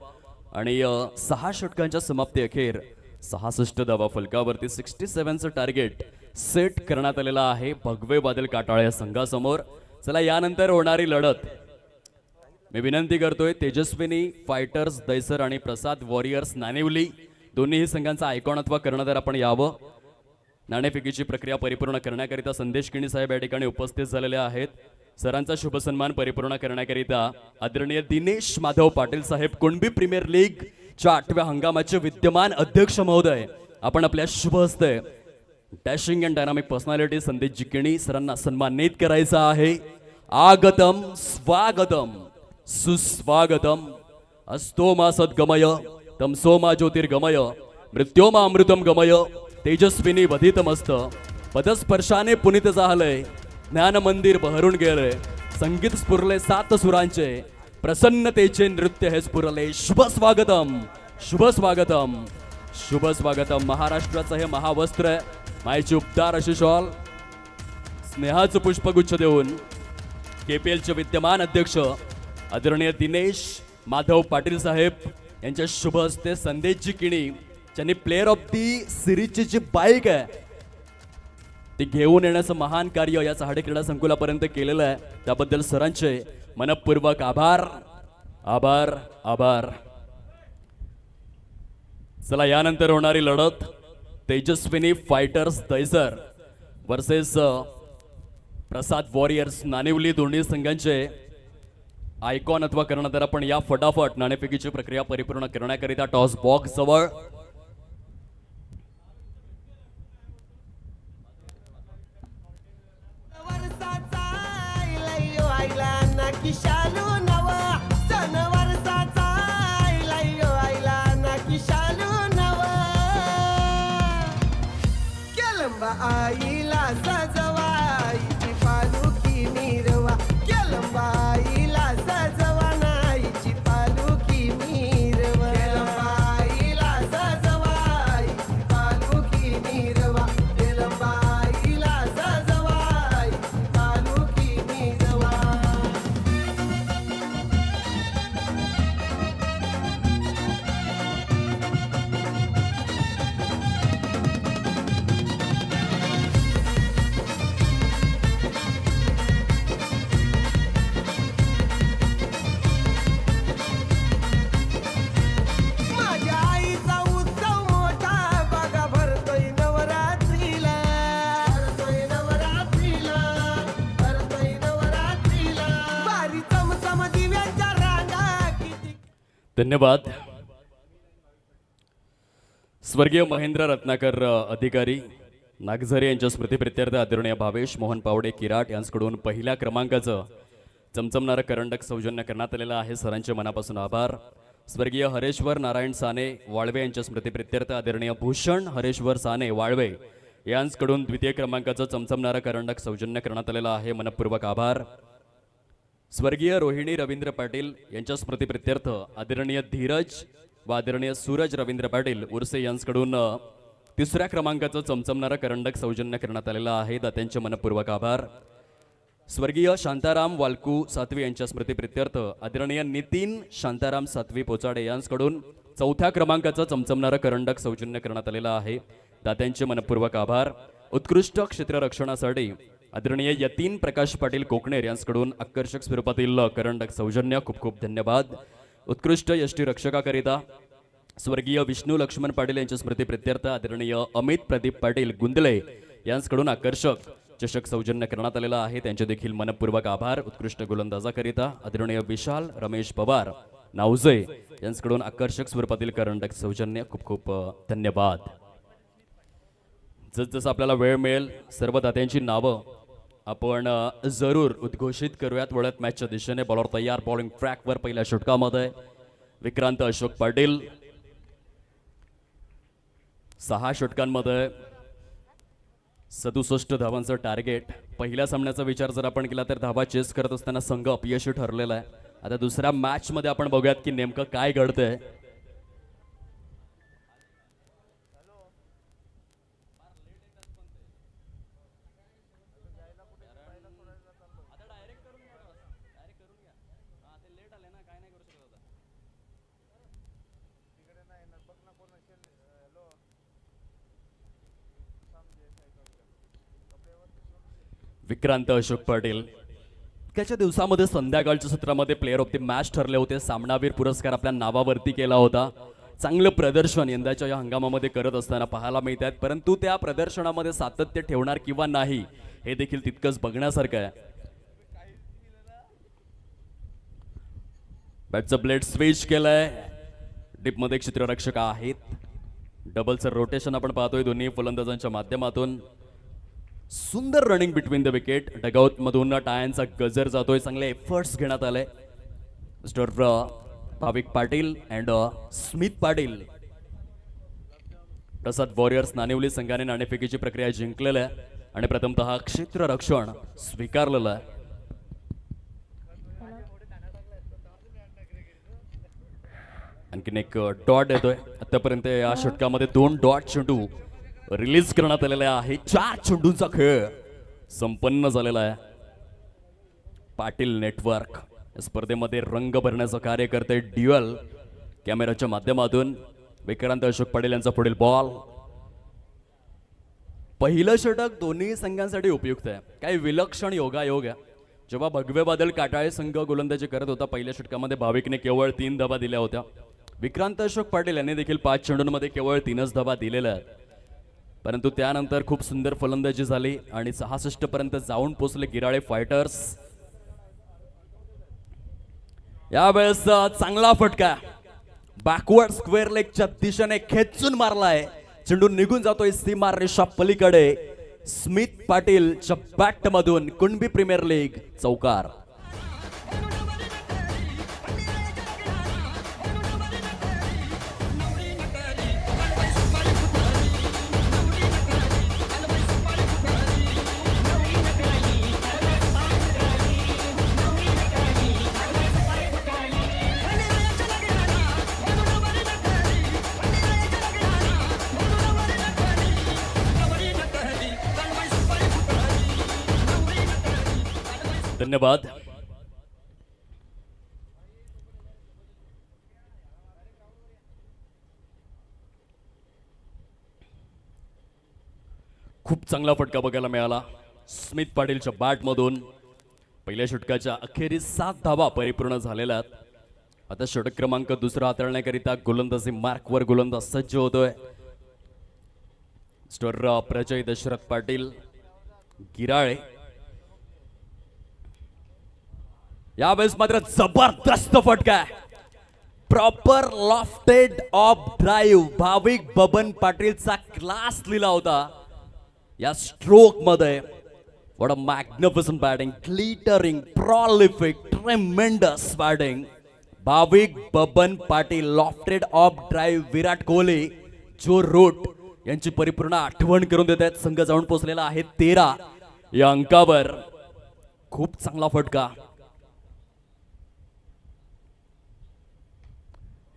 आणि 6 षटकांच्या समाप्ती अखेर 66 धावा फलकावरती 67चं टार्गेट सेट करण्यात आलेला आहे भगवे बादल काटाळे या संघासमोर. चला यानंतर होणारी लढत मी विनंती करतोय तेजस्विनी फायटर्स दैसर आणि प्रसाद वॉरियर्स नाणेवली दोन्हीही संघांचा आयकॉनत्व करणारे आपण यावं. नाणेफेकीची प्रक्रिया परिपूर्ण करण्याकरिता संदेश किणी साहेब या ठिकाणी उपस्थित झालेले आहेत. सरांचा शुभ सन्मान परिपूर्ण करण्याकरिता आदरणीय दिनेश माधव पाटील साहेब कुणबी प्रीमियर लीगच्या 8व्या हंगामाचे विद्यमान अध्यक्ष महोदय आपण आपल्या शुभ हस्ते डॅशिंग अँड डायनामिक पर्सनॅलिटी संदेश जिकिणी सरांना सन्मानित करायचा आहे. आगतम स्वागतम सुस्वागतम अस्तो मा सद्गमय तमसो मा ज्योतिर्गमय मृत्योमा अमृतम गमय तेजस्विनी वधितमस्त पदस्पर्शाने पुनित झालंय ज्ञान मंदिर बहरून गेले संगीत स्फुरले 7 सुरांचे प्रसन्नतेचे नृत्य हे स्फुरले. शुभ स्वागतम शुभ स्वागतम शुभ स्वागतम. महाराष्ट्राचं हे महावस्त्र मायची उपदार अशी शॉल स्नेहाचं पुष्पगुच्छ देऊन KPLचे विद्यमान अध्यक्ष आदरणीय दिनेश माधव पाटील साहेब यांच्या शुभ हस्ते संदेशजी किणी ज्यांनी प्लेअर ऑफ दी सिरीजची जी बाईक आहे ती घेऊन येण्याचं महान कार्य या चहाडे क्रीडा संकुलापर्यंत केलेलं आहे त्याबद्दल सरांचे मनपूर्वक आभार आभार आभार. चला यानंतर होणारी लढत तेजस्विनी फायटर्स दैसर वर्सेस प्रसाद वॉरियर्स नाणेवली दोन्ही संघांचे आयकॉन अथवा करण्यात आपण या फटाफट नाणेफेकीची प्रक्रिया परिपूर्ण करण्याकरिता टॉस बॉक्स जवळ आईला सजवाईची पालुकी मिरवा केलंबा आईला सजवा नाईची पालुकी मिरवा केलंबा आईला सजवाईची पालुकी मिरवा केलंबा आईला सजवाईची पालुकी मिरवा. माझ्या आईचा उत्सव मोठा बघा भरतोय नवरात्रीला भरतोय नवरात्रीला भरतोय नवरात्रीला भारी चमचम दिव्यांच्या रांगा किती. धन्यवाद. स्वर्गीय महेंद्र रत्नाकर अधिकारी नागझरे यांच्या स्मृतीप्रित्यर्थ आदरणीय भावेश मोहन पावडे किराट यांच्याकडून पहिल्या क्रमांकाचं चमचमणारं करंडक सौजन्य करण्यात आलेलं आहे. सरांचे मनापासून आभार. स्वर्गीय हरेश्वर नारायण साने वाळवे यांच्या स्मृतीप्रित्यर्थ आदरणीय भूषण हरेश्वर साने वाळवे यांच्याकडून द्वितीय क्रमांकाचं चमचमणारं करंडक सौजन्य करण्यात आलेलं आहे. मनपूर्वक आभार. स्वर्गीय रोहिणी रवींद्र पाटील यांच्या स्मृतीप्रित्यर्थ आदरणीय धीरज व आदरणीय सूरज रवींद्र पाटील उर्से यांच्याकडून तिसऱ्या क्रमांकाचं चमचमणारं करंडक सौजन्य करण्यात आलेलं आहे. दात्यांचे मनपूर्वक आभार. स्वर्गीय शांताराम वालकू सातवी यांच्या स्मृतीप्रित्यर्थ आदरणीय नितीन शांताराम सातवी पोचाडे यांच्याकडून चौथ्या क्रमांकाचं चमचमणारं करंडक सौजन्य करण्यात आलेलं आहे. दात्यांचे मनपूर्वक आभार. उत्कृष्ट क्षेत्ररक्षणासाठी आदरणीय यतीन प्रकाश पाटील कोकणेर यांच्याकडून आकर्षक स्वरूपातील करंडक सौजन्य खूप खूप धन्यवाद. उत्कृष्ट यष्टी रक्षकाकरिता स्वर्गीय विष्णू लक्ष्मण पाटील यांच्या स्मृतीप्रित्यर्थ आदरणीय अमित प्रदीप पाटील गुंदले यांच्याकडून आकर्षक चषक सौजन्य करण्यात आलेला आहे. त्यांचे देखील मनपूर्वक आभार. उत्कृष्ट गोलंदाजाकरिता आदरणीय विशाल रमेश पवार नावजे यांच्याकडून आकर्षक स्वरूपातील करंडक सौजन्य खूप खूप धन्यवाद. जसजसं आपल्याला वेळ मिळेल सर्व दात्यांची नावं आपण जरूर उद्घोषित करूयात. वळत मॅचच्या दिशेने बॉलर तयार. बॉलिंग ट्रॅकवर पहिल्या षटकामध्ये विक्रांत अशोक पाटील. 6 षटकांमध्ये 67 धावांचं टार्गेट. पहिल्या सामन्याचा विचार जर आपण केला तर धावा चेस करत असताना संघ अपयशी ठरलेला आहे. आता दुसऱ्या मॅच मध्ये आपण बघूयात की नेमकं काय घडतंय. विक्रांत अशोक पाटील. त्याच्या दिवसामध्ये संध्याकाळच्या सत्रामध्ये प्लेअर ऑफ द मॅच ठरले होते. सामनावीर पुरस्कार आपल्या नावावरती केला होता. चांगलं प्रदर्शन यंदाच्या या हंगामामध्ये करत असताना पाहायला मिळत आहेत, परंतु त्या प्रदर्शनामध्ये सातत्य ठेवणार किंवा नाही हे देखील तितकंच बघण्यासारखं आहे. बॅटचं ब्लेड स्विच केलंय. डीपमध्ये क्षेत्ररक्षक आहेत. डबलचं रोटेशन आपण पाहतोय दोन्ही फलंदाजांच्या माध्यमातून. सुंदर running between the wicket. Dugout मधून टायांचा गजर जातोय. चांगले एफर्ट्स घेण्यात आले. Mister Bhavik Patil and Smit Patil. Prasad Warriors Nanevali संघाने नाणेफेकीची प्रक्रिया जिंकलेली आहे आणि प्रथमतः क्षेत्ररक्षण स्वीकारलेलं आहे. आणखीन एक डॉट येतोय. आतापर्यंत या षटकामध्ये 2 डॉट चेंडू रिलीज करण्यात आलेले आहे. 4 चेंडूंचा खेळ संपन्न झालेला आहे. पाटील नेटवर्क या स्पर्धेमध्ये रंग भरण्याचं कार्य करते. ड्युअल कॅमेराच्या माध्यमातून विक्रांत अशोक पाटील यांचा पुढील बॉल. पहिलं षटक दोन्ही संघांसाठी उपयुक्त आहे. काही विलक्षण योगायोग आहे. जेव्हा भगवे बादल काटाळे संघ गोलंदाजी करत होता पहिल्या षटकामध्ये भाविकने केवळ 3 धावा दिल्या होत्या. विक्रांत अशोक पाटील यांनी देखील 5 चेंडूंमध्ये केवळ 3च धावा दिलेल्या आहेत. परंतु त्यानंतर खूप सुंदर फलंदाजी झाली आणि 66 पर्यंत जाऊन पोहोचले गिराळे फायटर्स. यावेळेस चांगला फटका बॅकवर्ड स्क्वेअर लेगच्या दिशेने खेचून मारलाय. चेंडू निघून जातोय सीमा रेषा पलीकडे. स्मित पाटीलच्या बॅट मधून कुणबी प्रीमियर लीग चौकार. धन्यवाद. खूप चांगला फटका बघायला मिळाला स्मित पाटीलच्या बॅटमधून. पहिल्या षटकाच्या अखेरीस 7 धावा परिपूर्ण झालेल्या आहेत. आता षटक क्रमांक 2 हाताळण्याकरिता गोलंदाजी मार्कवर गोलंदाज सज्ज होतोय. स्टोर प्रजय दशरथ पाटील गिराळे. यावेळेस मात्र जबरदस्त फटका. Proper lofted off drive. Bhavik Baban पाटीलचा क्लास लिहिला होता या स्ट्रोक मध्ये. What a magnificent batting. Glittering, prolific, tremendous batting. Bhavik Baban Patil. Lofted off drive. Virat Kohli, Joe Root यांची परिपूर्ण आठवण करून देत आहेत. संघ जाऊन पोहोचलेला आहे 13 या अंकावर. खूप चांगला फटका.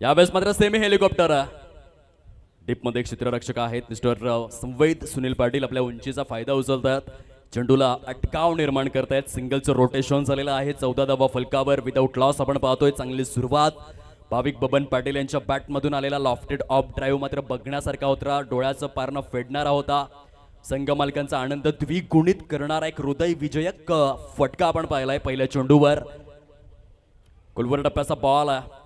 यावेळेस मात्र सेमी हेलिकॉप्टर. डीपमध्ये क्षेत्ररक्षक आहेत मिस्टर संवेद सुनील पाटील. आपल्या उंचीचा फायदा उचलतात. चेंडूला अटकाव निर्माण करतायत. सिंगलचं रोटेशन झालेलं आहे. 14 धावा फलकावर विदाऊट लॉस आपण पाहतोय. चांगली सुरुवात. भाविक बबन पाटील यांच्या बॅटमधून आलेला लॉफ्टेड ऑफ ड्राईव्ह मात्र बघण्यासारखा होता. डोळ्याचं पारणं फेडणारा होता. संघ मालकांचा आनंद द्विगुणित करणारा एक हृदय विजयक फटका आपण पाहिलाय पहिल्या चेंडूवर. कुलवर टप्प्याचा बॉल आहे.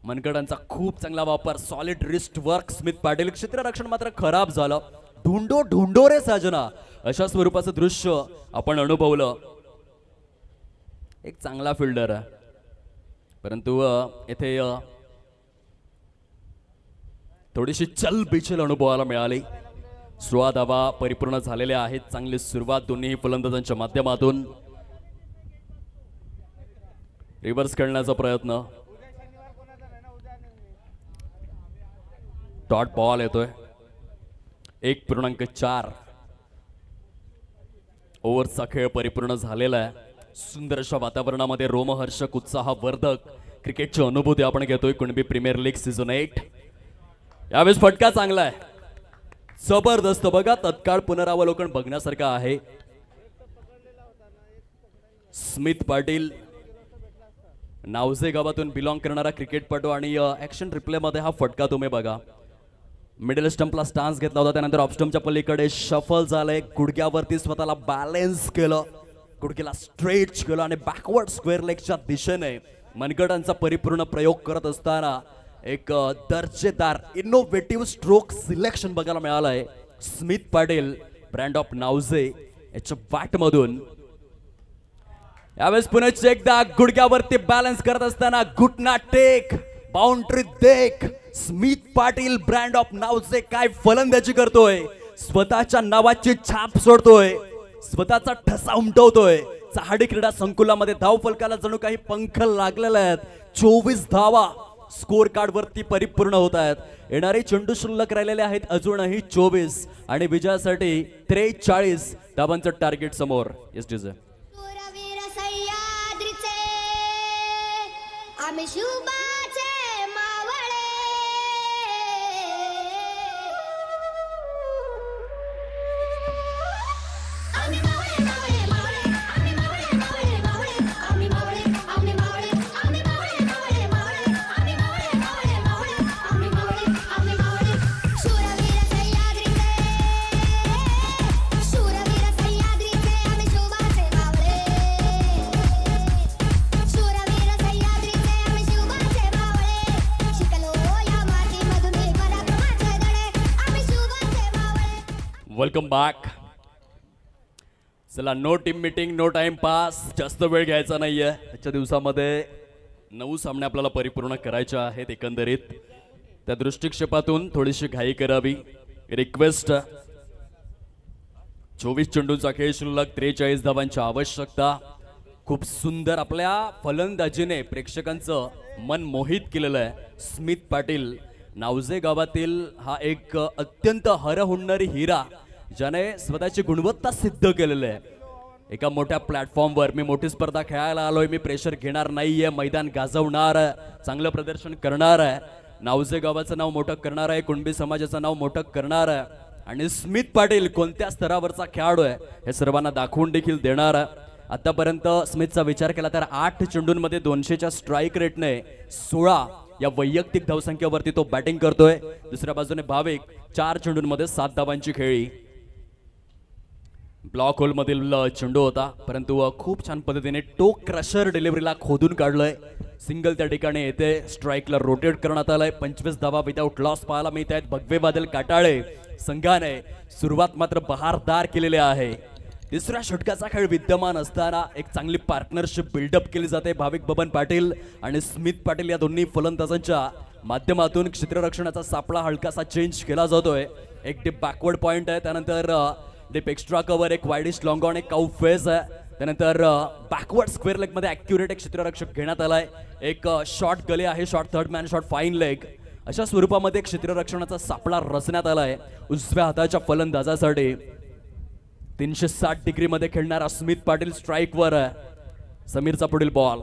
मनगडांचा खूप चांगला वापर. सॉलिड रिस्ट वर्क स्मित पाटील. क्षेत्ररक्षण मात्र खराब झालं. ढुंडो रे साजना अशा स्वरूपाचं दृश्य आपण अनुभवलं. एक चांगला फिल्डर आहे, परंतु येथे थोडीशी चलबिचल अनुभवायला मिळाली. 16 धावा परिपूर्ण झालेल्या आहेत. चांगली सुरुवात दोन्ही फलंदाजांच्या माध्यमातून. रिव्हर्स खेळण्याचा प्रयत्न. डॉट बॉल येतोय. 1.4 ओव्हरचा खेळ परिपूर्ण झालेला आहे. सुंदर अशा वातावरणामध्ये रोमहर्षक उत्साहवर्धक क्रिकेटची अनुभूती आपण घेतोय. Kunbi premier league season 8. यावेळेस फटका चांगला आहे. जबरदस्त. बघा, तत्काळ पुनरावलोकन बघण्यासारखं आहे. स्मित पाटील नावजे गावातून बिलॉंग करणारा क्रिकेटपटू आणि ऍक्शन रिप्ले मध्ये हा फटका तुम्ही बघा. मिडल स्टंपला स्टान्स घेतला होता, त्यानंतर ऑफ स्टंपच्या पलीकडे शफल झालंय, गुडघ्यावरती स्वतःला बॅलन्स केलं, गुडघ्याला स्ट्रेच केलं आणि बॅकवर्ड स्क्वेअर लेगच्या दिशेने मनगटांचा परिपूर्ण प्रयोग करत असताना एक दर्जेदार इनोव्हेटिव्ह स्ट्रोक सिलेक्शन बघायला मिळालंय स्मित पाटील ब्रँड ऑफ नाउजे याच्या बॅटमधून. यावेळेस पुन्हा एकदा गुडघ्यावरती बॅलन्स करत असताना घुटना टेक, बाउंड्री देख, स्मित पाटील ब्रँड ऑफ नाउजे काय फलंदाजी करतोय, स्वतःच्या नावाची छाप सोडतोय, स्वतःचा ठसा उमटवतोय. चहाडी क्रीडा संकुलामध्ये धाव फलकाला जणू काही पंख लागलेले आहेत. 24 धावा स्कोर कार्ड वरती परिपूर्ण होत आहेत. येणारे चेंडू शिल्लक राहिलेले आहेत अजूनही 24 आणि विजयासाठी 43 धावांचं टार्गेट समोर. Yes DJ. शूरवीर सह्याद्रीचे आम्ही शुभाचे मावळे. आम्ही मावळे मावळे मावळे आम्ही मावळे मावळे मावळे आम्ही मावळे आम्ही मावळे आम्ही मावळे मावळे मावळे आम्ही मावळे मावळे मावळे आम्ही मावळे आम्ही मावळे. शूरवीर सह्याद्रीचे शूरवीर सह्याद्रीचे आम्ही शुभाचे मावळे. शूरवीर सह्याद्रीचे आम्ही शुभाचे मावळे. शिकलो या मातीमधून हे पराक्रमाचे धडे आम्ही शुभाचे मावळे. Welcome back. चला, no team meeting, no time pass, जास्त वेळ घ्यायचा नाहीये. आजच्या दिवसामध्ये 9 सामने आपल्याला परिपूर्ण करायचे आहेत एकंदरीत. त्या दृष्टिक्षेपातून थोडीशी घाई करावी. रिक्वेस्ट, 24 चेंडूंचा खेळ शिल्लक, 43 धावांची आवश्यकता. खूप सुंदर आपल्या फलंदाजीने प्रेक्षकांचं मन मोहित केलेलं आहे. स्मित पाटील नावजे गावातील हा एक अत्यंत हरहुन्नरी हिरा ज्याने स्वतःची गुणवत्ता सिद्ध केलेली आहे. एका मोठ्या प्लॅटफॉर्मवर मी मोठी स्पर्धा खेळायला आलोय, मी प्रेशर घेणार नाहीये, मैदान गाजवणार, चांगलं प्रदर्शन करणार आहे, नावजे गावाचं नाव मोठं करणार आहे, कुणबी समाजाचं नाव मोठं करणार आहे आणि स्मित पाटील कोणत्या स्तरावरचा खेळाडू आहे हे सर्वांना दाखवून देखील देणार आहे. आतापर्यंत स्मितचा विचार केला तर 8 चेंडूंमध्ये 200च्या स्ट्राईक रेटने 16 या वैयक्तिक धावसंख्येवरती तो बॅटिंग करतोय. दुसऱ्या बाजूने भाविक 4 चेंडूंमध्ये 7 धावांची खेळी. ब्लॉक होल मधील चेंडू होता, परंतु खूप छान पद्धतीने टोक क्रशर डिलिव्हरीला खोदून काढलंय. सिंगल त्या ठिकाणी येते, स्ट्राईकला रोटेट करण्यात आलंय. 25 धावा विदाउट लॉस पाहायला मिळत आहेत. भगवे बादल काटाळे संघाने सुरुवात मात्र बहारदार केलेली आहे. तिसऱ्या षटकाचा खेळ विद्यमान असताना एक चांगली पार्टनरशिप बिल्डअप केली जाते. भाविक बबन पाटील आणि स्मित पाटील या दोन्ही फलंदाजांच्या माध्यमातून क्षेत्ररक्षणाचा सापळा हलकासा चेंज केला जातोय. एक डीप बॅकवर्ड पॉइंट आहे, त्यानंतर डीप एक्स्ट्रा कव्हर, एक वाईडिश लॉंग ऑन, एक काऊ फेज आहे, त्यानंतर बॅकवर्ड स्क्वेअर लेग मध्ये ॲक्युरेट एक क्षेत्ररक्षक घेण्यात आलाय. एक शॉर्ट गले आहे, short third man, short fine leg, अशा स्वरूपामध्ये क्षेत्ररक्षणाचा सापळा रचण्यात आलाय. उजव्या हाताच्या फलंदाजासाठी 360 डिग्री मध्ये खेळणारा स्मित पाटील स्ट्राईक वर आहे. समीरचा पुढील बॉल.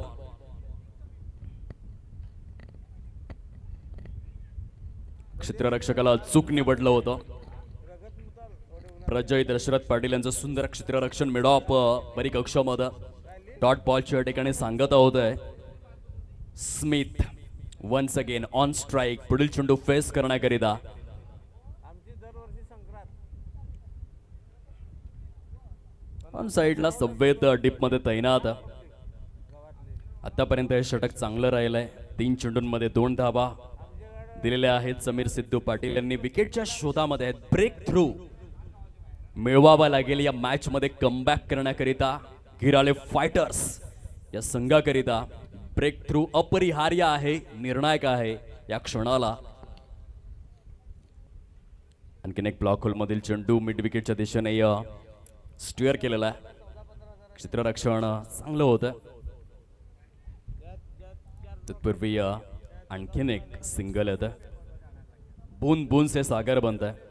क्षेत्ररक्षकाला अचूक निवडलं होतं. प्रजय दशरथ पाटील यांचं सुंदर क्षेत्ररक्षण मिड ऑफ परिकक्षामध्ये डॉट बॉलच्या या ठिकाणी सांगत आहोत. Smith once again on strike, पुढील चेंडू फेस करण्याकरिता. ऑन साईडला सव्वेत डीप मध्ये तैनात. आतापर्यंत हे षटक चांगलं राहिलंय. 3 चेंडूंमध्ये 2 धावा दिलेल्या आहेत. समीर सिद्धू पाटील यांनी विकेटच्या शोधामध्ये आहेत. ब्रेक थ्रू मिळवावा लागेल या मॅच मध्ये कमबॅक करण्याकरिता. गिराले फायटर्स या संघाकरिता ब्रेक थ्रू अपरिहार्य आहे, निर्णायक आहे या क्षणाला. आणखीन एक ब्लॉक होल मधील चेंडू मिड विकेटच्या दिशेने स्टीअर केलेला आहे. क्षेत्ररक्षण चांगलं होतं. तत्पूर्वी आणखीन एक सिंगल येतं. बूंद बूंद से सागर बनत आहे.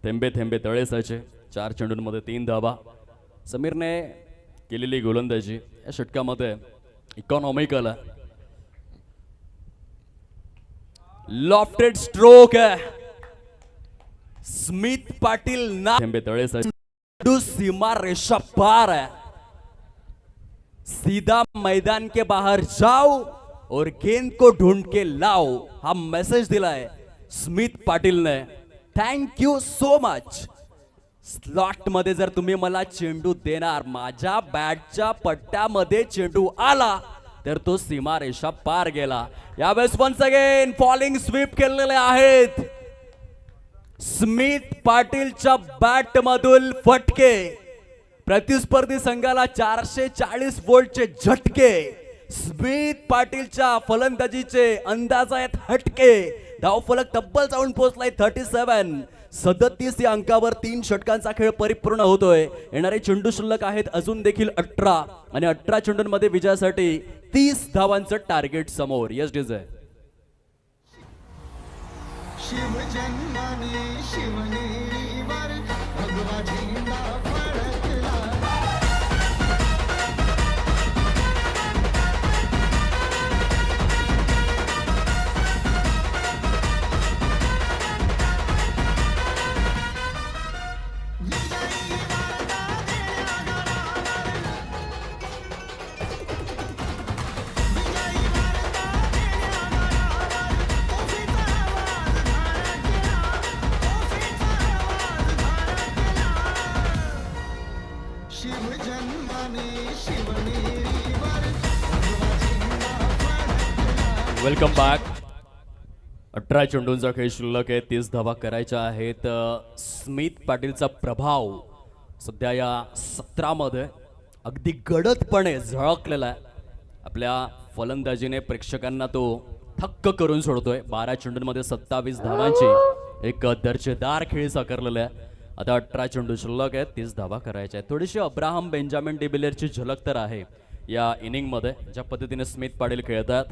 थेंबे थेंबे तळे साचे. 4 चेंडूंमध्ये 3 धावा. समीरने केलेली गोलंदाजी या षटकामध्ये इकॉनॉमिकल आहे. लॉफ्टेड स्ट्रोक आहे. स्मित पाटील ना थेंबे तळे साचे. सीमा रेशा पार है. सीधा मैदान के बाहर जाओ और गेंद को ढूंढ के लाओ, हा मेसेज दिला है स्मित पाटीलने थँक्यू सो मच. स्लॉट मध्ये जर तुम्ही मला चेंडू देणार, माझ्या बॅटच्या पट्ट्यामध्ये चेंडू आला तर तो सीमारेषा पार गेला. यावेळेस वन्स अगेन फॉलिंग स्वीप केलेले आहेत. स्मित पाटीलच्या बॅट मधून फटके, प्रतिस्पर्धी संघाला 440 व्होल्टचे झटके. स्मित पाटीलच्या फलंदाजीचे अंदाज आहेत हटके. धावफलक तब्बल जाऊन पोहोचलाय 37. 37 या अंकावर 3 षटकांचा खेळ परिपूर्ण होतोय. येणारे चेंडू शिल्लक आहेत अजून देखील 18 आणि 18 चेंडूंमध्ये विजयासाठी 30 धावांचं टार्गेट समोर. यस डिझाय. शिव जन्माने शिवनेरीवर भगवा झेंडा फडकला. शिव जन्माने शिवनेरीवर भगवा झेंडा फडकला. Welcome back. 18 चेंडूंचा खेळ शिल्लक आहे. 30 धावा करायच्या आहेत. स्मित पाटीलचा प्रभाव सध्या या सत्रामध्ये अगदी गडदपणे झळकलेला आहे. आपल्या फलंदाजीने प्रेक्षकांना तो थक्क करून सोडतोय. 12 चेंडूंमध्ये 27 धावांची एक दर्जेदार खेळ साकारलेला आहे. आता 18 चेंडू शिल्लक आहेत. 30 धावा करायच्या आहेत. थोडीशी अब्राहम बेंजामिन डिबिलियर्सची झलक तर आहे या इनिंगमध्ये, ज्या पद्धतीने स्मित पाटील खेळतात.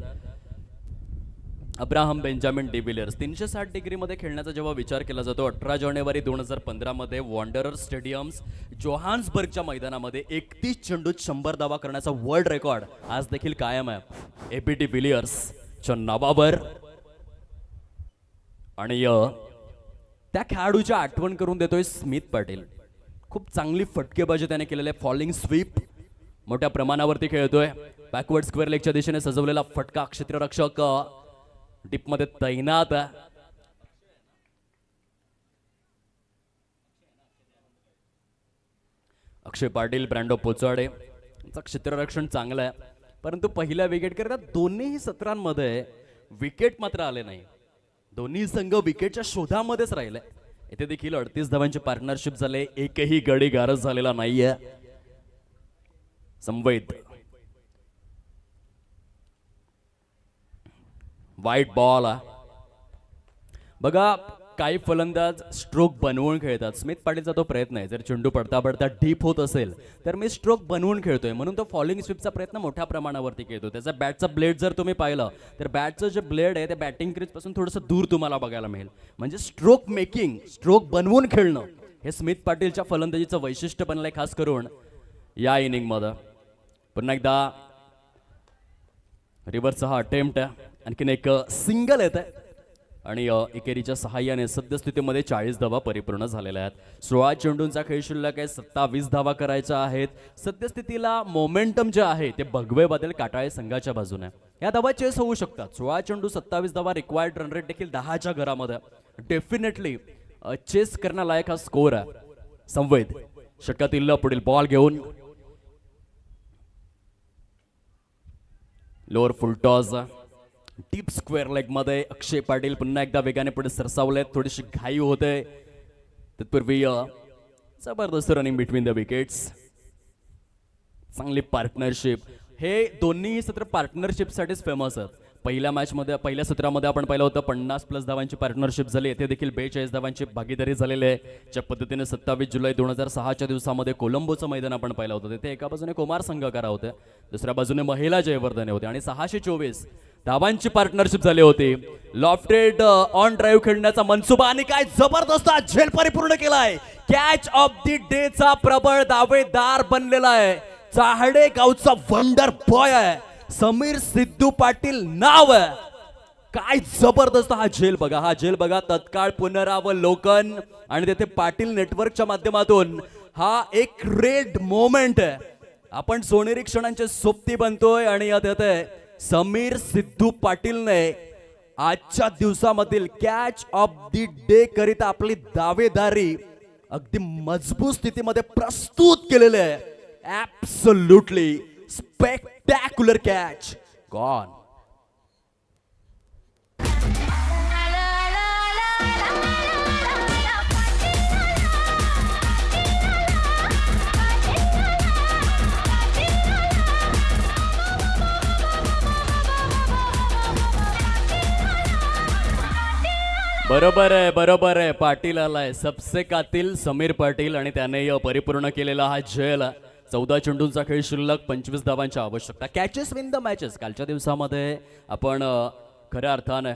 अब्राहम बेंजामिन डिबिलियर्स 360 डिग्रीमध्ये खेळण्याचा जेव्हा विचार केला जातो, 18 जानेवारी 2015 मध्ये वॉन्डरर स्टेडियम्स जोहान्सबर्गच्या मैदानामध्ये 31 चेंडूत 100 धावा करण्याचा वर्ल्ड रेकॉर्ड आज देखील कायम आहे एबी डिबिलियर्सच्या नावावर. आणि त्या खेळाडूची आठवण करून देतोय स्मित पाटील. खूप चांगली फटकेबाजी त्याने केलेली आहे. फॉलिंग स्वीप मोठ्या प्रमाणावरती खेळतोय. बॅकवर्ड स्क्वेअर लेगच्या दिशेने सजवलेला फटका क्षेत्ररक्षक डीपमध्ये तैनात. अक्षय पाटील, ब्रँडो पोचाडे यांचं क्षेत्ररक्षण चांगलं आहे, परंतु पहिल्या विकेट करता दोन्ही सत्रांमध्ये विकेट मात्र आले नाही. दोन्ही संघ विकेटच्या शोधामध्येच राहिले. येथे देखील 38 धावांची पार्टनरशिप झाले. एकही गडी गारज झालेला नाहीये. संवेद वाईट बॉल. बघा, काही फलंदाज स्ट्रोक बनवून खेळतात. स्मित पाटीलचा तो प्रयत्न आहे, जर चेंडू पडता पडता डीप होत असेल तर मी स्ट्रोक बनवून खेळतोय, म्हणून तो फॉलिंग स्वीपचा प्रयत्न मोठ्या प्रमाणावरती खेळतो. त्याचा बॅटचा ब्लेड जर तुम्ही पाहिलं तर बॅटचं जे ब्लेड आहे ते बॅटिंग क्रीज पासून थोडंसं दूर तुम्हाला बघायला मिळेल. म्हणजे स्ट्रोक मेकिंग, स्ट्रोक बनवून खेळणं हे स्मित पाटीलच्या फलंदाजीचं वैशिष्ट्य बनलंय, खास करून या इनिंगमध्ये. पुन्हा एकदा रिव्हर्सचा हा अटेम्प्ट आहे. आणखीन एक सिंगल येत आहे आणि एकेरीच्या सहाय्याने सद्यस्थितीमध्ये 40 धावा परिपूर्ण झालेल्या आहेत. 16 चेंडूंचा खेळ शिल्लक आहे. 27 धावा करायच्या आहेत. सद्यस्थितीला मोमेंटम जे आहे ते भगवे बादल काटाळे संघाच्या बाजूने. या धावा चेस होऊ शकतात. 16 चेंडू 27 धावा, रिक्वायर्ड रन रेट देखील 10च्या घरामध्ये. डेफिनेटली चेस करण्यालायक हा स्कोर आहे. संवेद षटकातील पुढील बॉल घेऊन लोअर फुल टॉस डीप स्क्वेअर लेग मध्ये अक्षय पाटील पुन्हा एकदा वेगाने पुढे सरसावले. थोडीशी घाई होते. तत्पूर्वी जबरदस्त रनिंग बिटवीन द विकेट्स. चांगली पार्टनरशिप. हे दोन्ही सत्र पार्टनरशिपसाठीच फेमस आहेत. पहिल्या सत्रामध्ये आपण पाहिलं होतं 50+ धावांची पार्टनरशिप झाली. येथे देखील 42 धावांची भागीदारी झालेली आहे. ज्या पद्धतीने 27 जुलै 2006च्या दिवसामध्ये कोलंबोचं मैदान आपण पाहिलं होतं, तिथे एका बाजूने कुमार संगकारा होते, दुसऱ्या बाजूने महिला जयवर्धने होते आणि 624 धावांची पार्टनरशिप झाली होती. लॉफ्टेड ऑन ड्राईव्ह खेळण्याचा मनसुबा आणि काय जबरदस्त झेल परिपूर्ण केलाय. कॅच ऑफ द डे चा प्रबळ दावेदार बनलेला आहे. चाहडे गावचा वंडर बॉय आहे समीर सिद्धू पाटील नाव आहे. काय जबरदस्त हा झेल बघा. हा झेल बघा. तत्काळ पुनरावलोकन आणि तेथे पाटील नेटवर्कच्या माध्यमातून हा एक रेड मोमेंट आहे. आपण सोनेरी क्षणांचे सोबती बनतोय आणि यात येते समीर सिद्धू पाटीलने आजच्या दिवसामधील कॅच ऑफ द डे करिता आपली दावेदारी अगदी मजबूत स्थितीमध्ये प्रस्तुत केलेले आहे. Absolutely spectacular catch gone. बरोबर आहे. पाटील आलाय, सबसे कातील समीर पाटील, आणि त्याने परिपूर्ण केलेला हा झेल. 14 चेंडूंचा खेळ, शिल्लक 25 धावांची आवश्यकता. Catches win the matches. कालच्या दिवसामध्ये आपण खऱ्या अर्थाने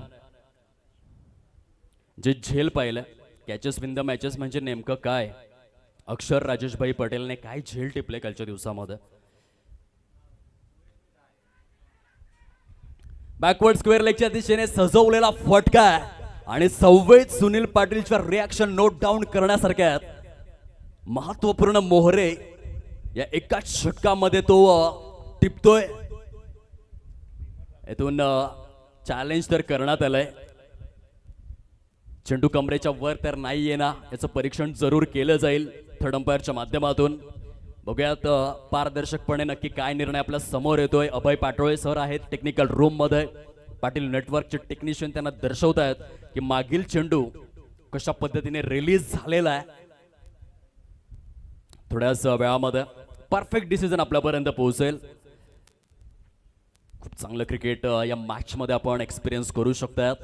जे झेल पाहिलं, कॅचेस विन द मॅचेस म्हणजे नेमकं काय, अक्षर राजेशभाई पटेलने काय झेल टिपले कालच्या दिवसामध्ये. बॅकवर्ड स्क्वेअर लेगच्या दिशेने सजवलेला फटका आणि संवेद सुनील पाटीलच्या रिॲक्शन नोट डाऊन करण्यासारख्या आहेत. महत्वपूर्ण मोहरे या एकाच षटकामध्ये तो टिपतोय. इथून चॅलेंज तर करण्यात आलंय. चेंडू कमरेच्या वर तर नाही येणार, याचं परीक्षण जरूर केलं जाईल थर्ड अंपायरच्या माध्यमातून. बघूयात पारदर्शकपणे नक्की काय निर्णय आपल्या समोर येतोय. अभय पाटोळे सर आहेत टेक्निकल रूम मध्ये. पाटील नेटवर्कचे टेक्निशियन त्यांना दर्शवत आहेत की मागील चेंडू कशा पद्धतीने रिलीज झालेला आहे. थोड्याच वेळामध्ये परफेक्ट डिसिजन आपल्यापर्यंत पोहोचेल. खूप चांगलं क्रिकेट या मॅच मध्ये आपण एक्सपिरियन्स करू शकतात.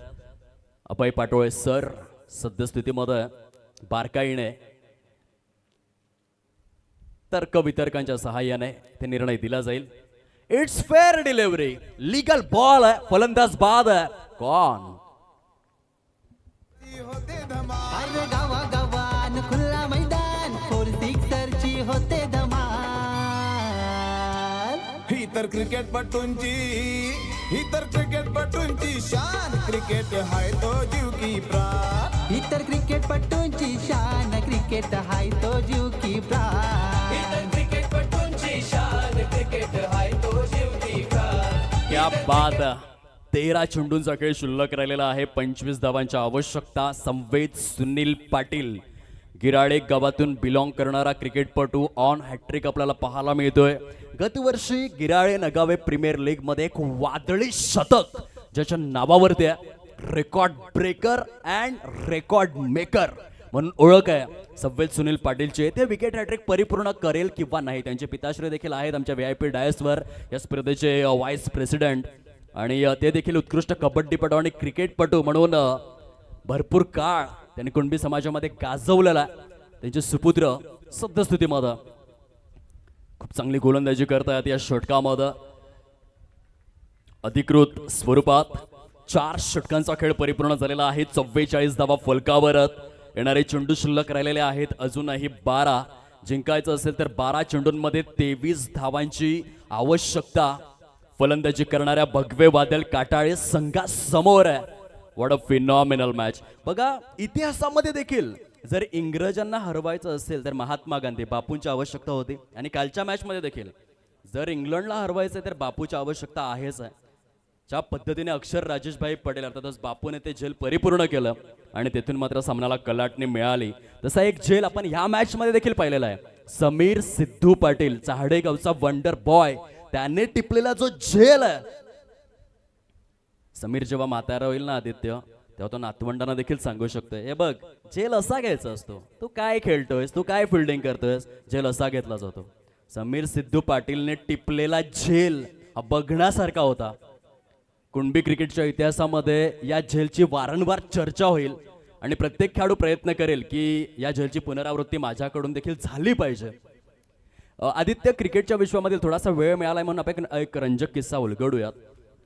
अभय पाटोळे सर सद्यस्थितीमध्ये बारकाईने तर्क वितर्कांच्या सहाय्याने ते निर्णय दिला जाईल. It's fair delivery, legal ball आहे, फलंदाज बाद आहे, कॉन. अरे गावा गावान खुल्ला मैदान, 4 सिक्सरची होते धमाल. ही तर क्रिकेटपटूंची शान, क्रिकेट हाय तो जीव की प्राण. इतर क्रिकेटपटूंची शान, क्रिकेट हाय तो जीव की प्राण. क्या बात. 13 चेंडूंचा खेळ शिल्लक राहिलेला आहे. 25 धावांची आवश्यकता. संवेद सुनील पाटील गिराडे गावातून बिलॉंग करणारा क्रिकेटपटू ऑन हॅट्रिक आपल्याला पाहायला मिळतोय. गतवर्षी गिराळे नगावे प्रीमियर लीग मध्ये एक वादळी शतक ज्याच्या नावावरती record breaker and record maker म्हणून ओळख आहे संवेद सुनील पाटीलचे. ते विकेट हॅट्रिक परिपूर्ण करेल किंवा नाही. त्यांचे पिताश्री देखील आहेत आमच्या VIP डायसवर, या स्पर्धेचे व्हाईस प्रेसिडेंट, आणि ते देखील उत्कृष्ट कबड्डीपटू आणि क्रिकेटपटू म्हणून भरपूर काळ त्यांनी कुणबी समाजामध्ये गाजवलेला. त्यांचे सुपुत्र सद्यस्थितीमध्ये खूप चांगली गोलंदाजी करतायत. या षटकामध्ये अधिकृत स्वरूपात 4 षटकांचा खेळ परिपूर्ण झालेला आहे. 44 धावा फलकावर. येणारे चेंडू शिल्लक राहिलेले आहेत अजूनही 12. जिंकायचं असेल तर 12 चेंडूंमध्ये 23 धावांची आवश्यकता. फलंदाजी करणाऱ्या भगवे वादळ काटाळे संघासमोर आहे. What a phenomenal match. बघा, इतिहासामध्ये देखील जर इंग्रजांना हरवायचं असेल तर महात्मा गांधी बापूंची आवश्यकता होती, आणि कालच्या मॅच मध्ये देखील जर इंग्लंडला हरवायचं तर बापूची आवश्यकता आहेच आहे. ज्या पद्धतीने अक्षर राजेशभाई पटेल अर्थातच बापूने ते झेल परिपूर्ण केलं आणि तेथून मात्र सामन्याला कलाटणी मिळाली. तसा एक झेल आपण ह्या मॅच मध्ये देखील पाहिलेला आहे. समीर सिद्धू पाटील चहाडेगावचा वंडर बॉय, त्याने टिपलेला जो झेल आहे. समीर जेव्हा म्हातारा होईल ना आदित्य, तेव्हा तो नातवंडांना देखील सांगू शकतोय, हे बघ झेल असा घ्यायचा असतो, तू काय खेळतोयस, तू काय फिल्डिंग करतोयस, झेल असा घेतला जातो. समीर सिद्धू पाटीलने टिपलेला झेल हा बघण्यासारखा होता. कुणबी क्रिकेटच्या इतिहासामध्ये या झेलची वारंवार चर्चा होईल आणि प्रत्येक खेळाडू प्रयत्न करेल की या झेलची पुनरावृत्ती माझ्याकडून देखील झाली पाहिजे. आदित्य, क्रिकेटच्या विश्वामध्ये थोडासा वेळ मिळालाय म्हणून आपण एक रंजक किस्सा उलगडूयात.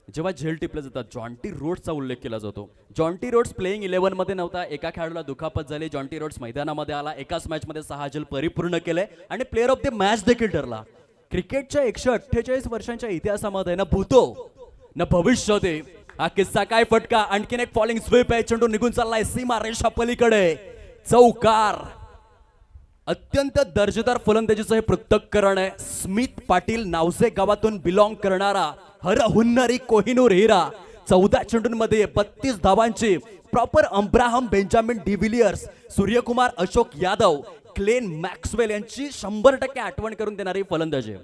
जेव्हा झेल टिपले जातात, जॉन्टी रोड्सचा उल्लेख केला जातो. जॉन्टी रोड्स प्लेइंग 11 मध्ये नव्हता. एका खेळाडूला दुखापत झाली, जॉन्टी रोड्स मैदानामध्ये आला. एकाच मॅच मध्ये 6 झेल परिपूर्ण केले आणि प्लेअर ऑफ द मॅच देखील ठरला. क्रिकेटच्या 148 वर्षांच्या इतिहासामध्ये ना भूतो न भविष्य हा किस्सा काय फटका. आणखीन एक फॉलिंग स्वीप आहे, चेंडू निघून चाललाय सीमा रेषा पलीकडे, चौकार. अत्यंत दर्जेदार फलंदाजीचं हे पृथक्करण आहे. स्मिथ पाटील नावसे गावातून बिलॉंग करणारा हरहुन्नरी कोहिनूर हिरा 14 चेंडूंमध्ये 32 धावांची proper Abraham Benjamin de Villiers, Suryakumar Ashok Yadav, Glenn Maxwell यांची 100% आठवण करून देणारी फलंदाजी.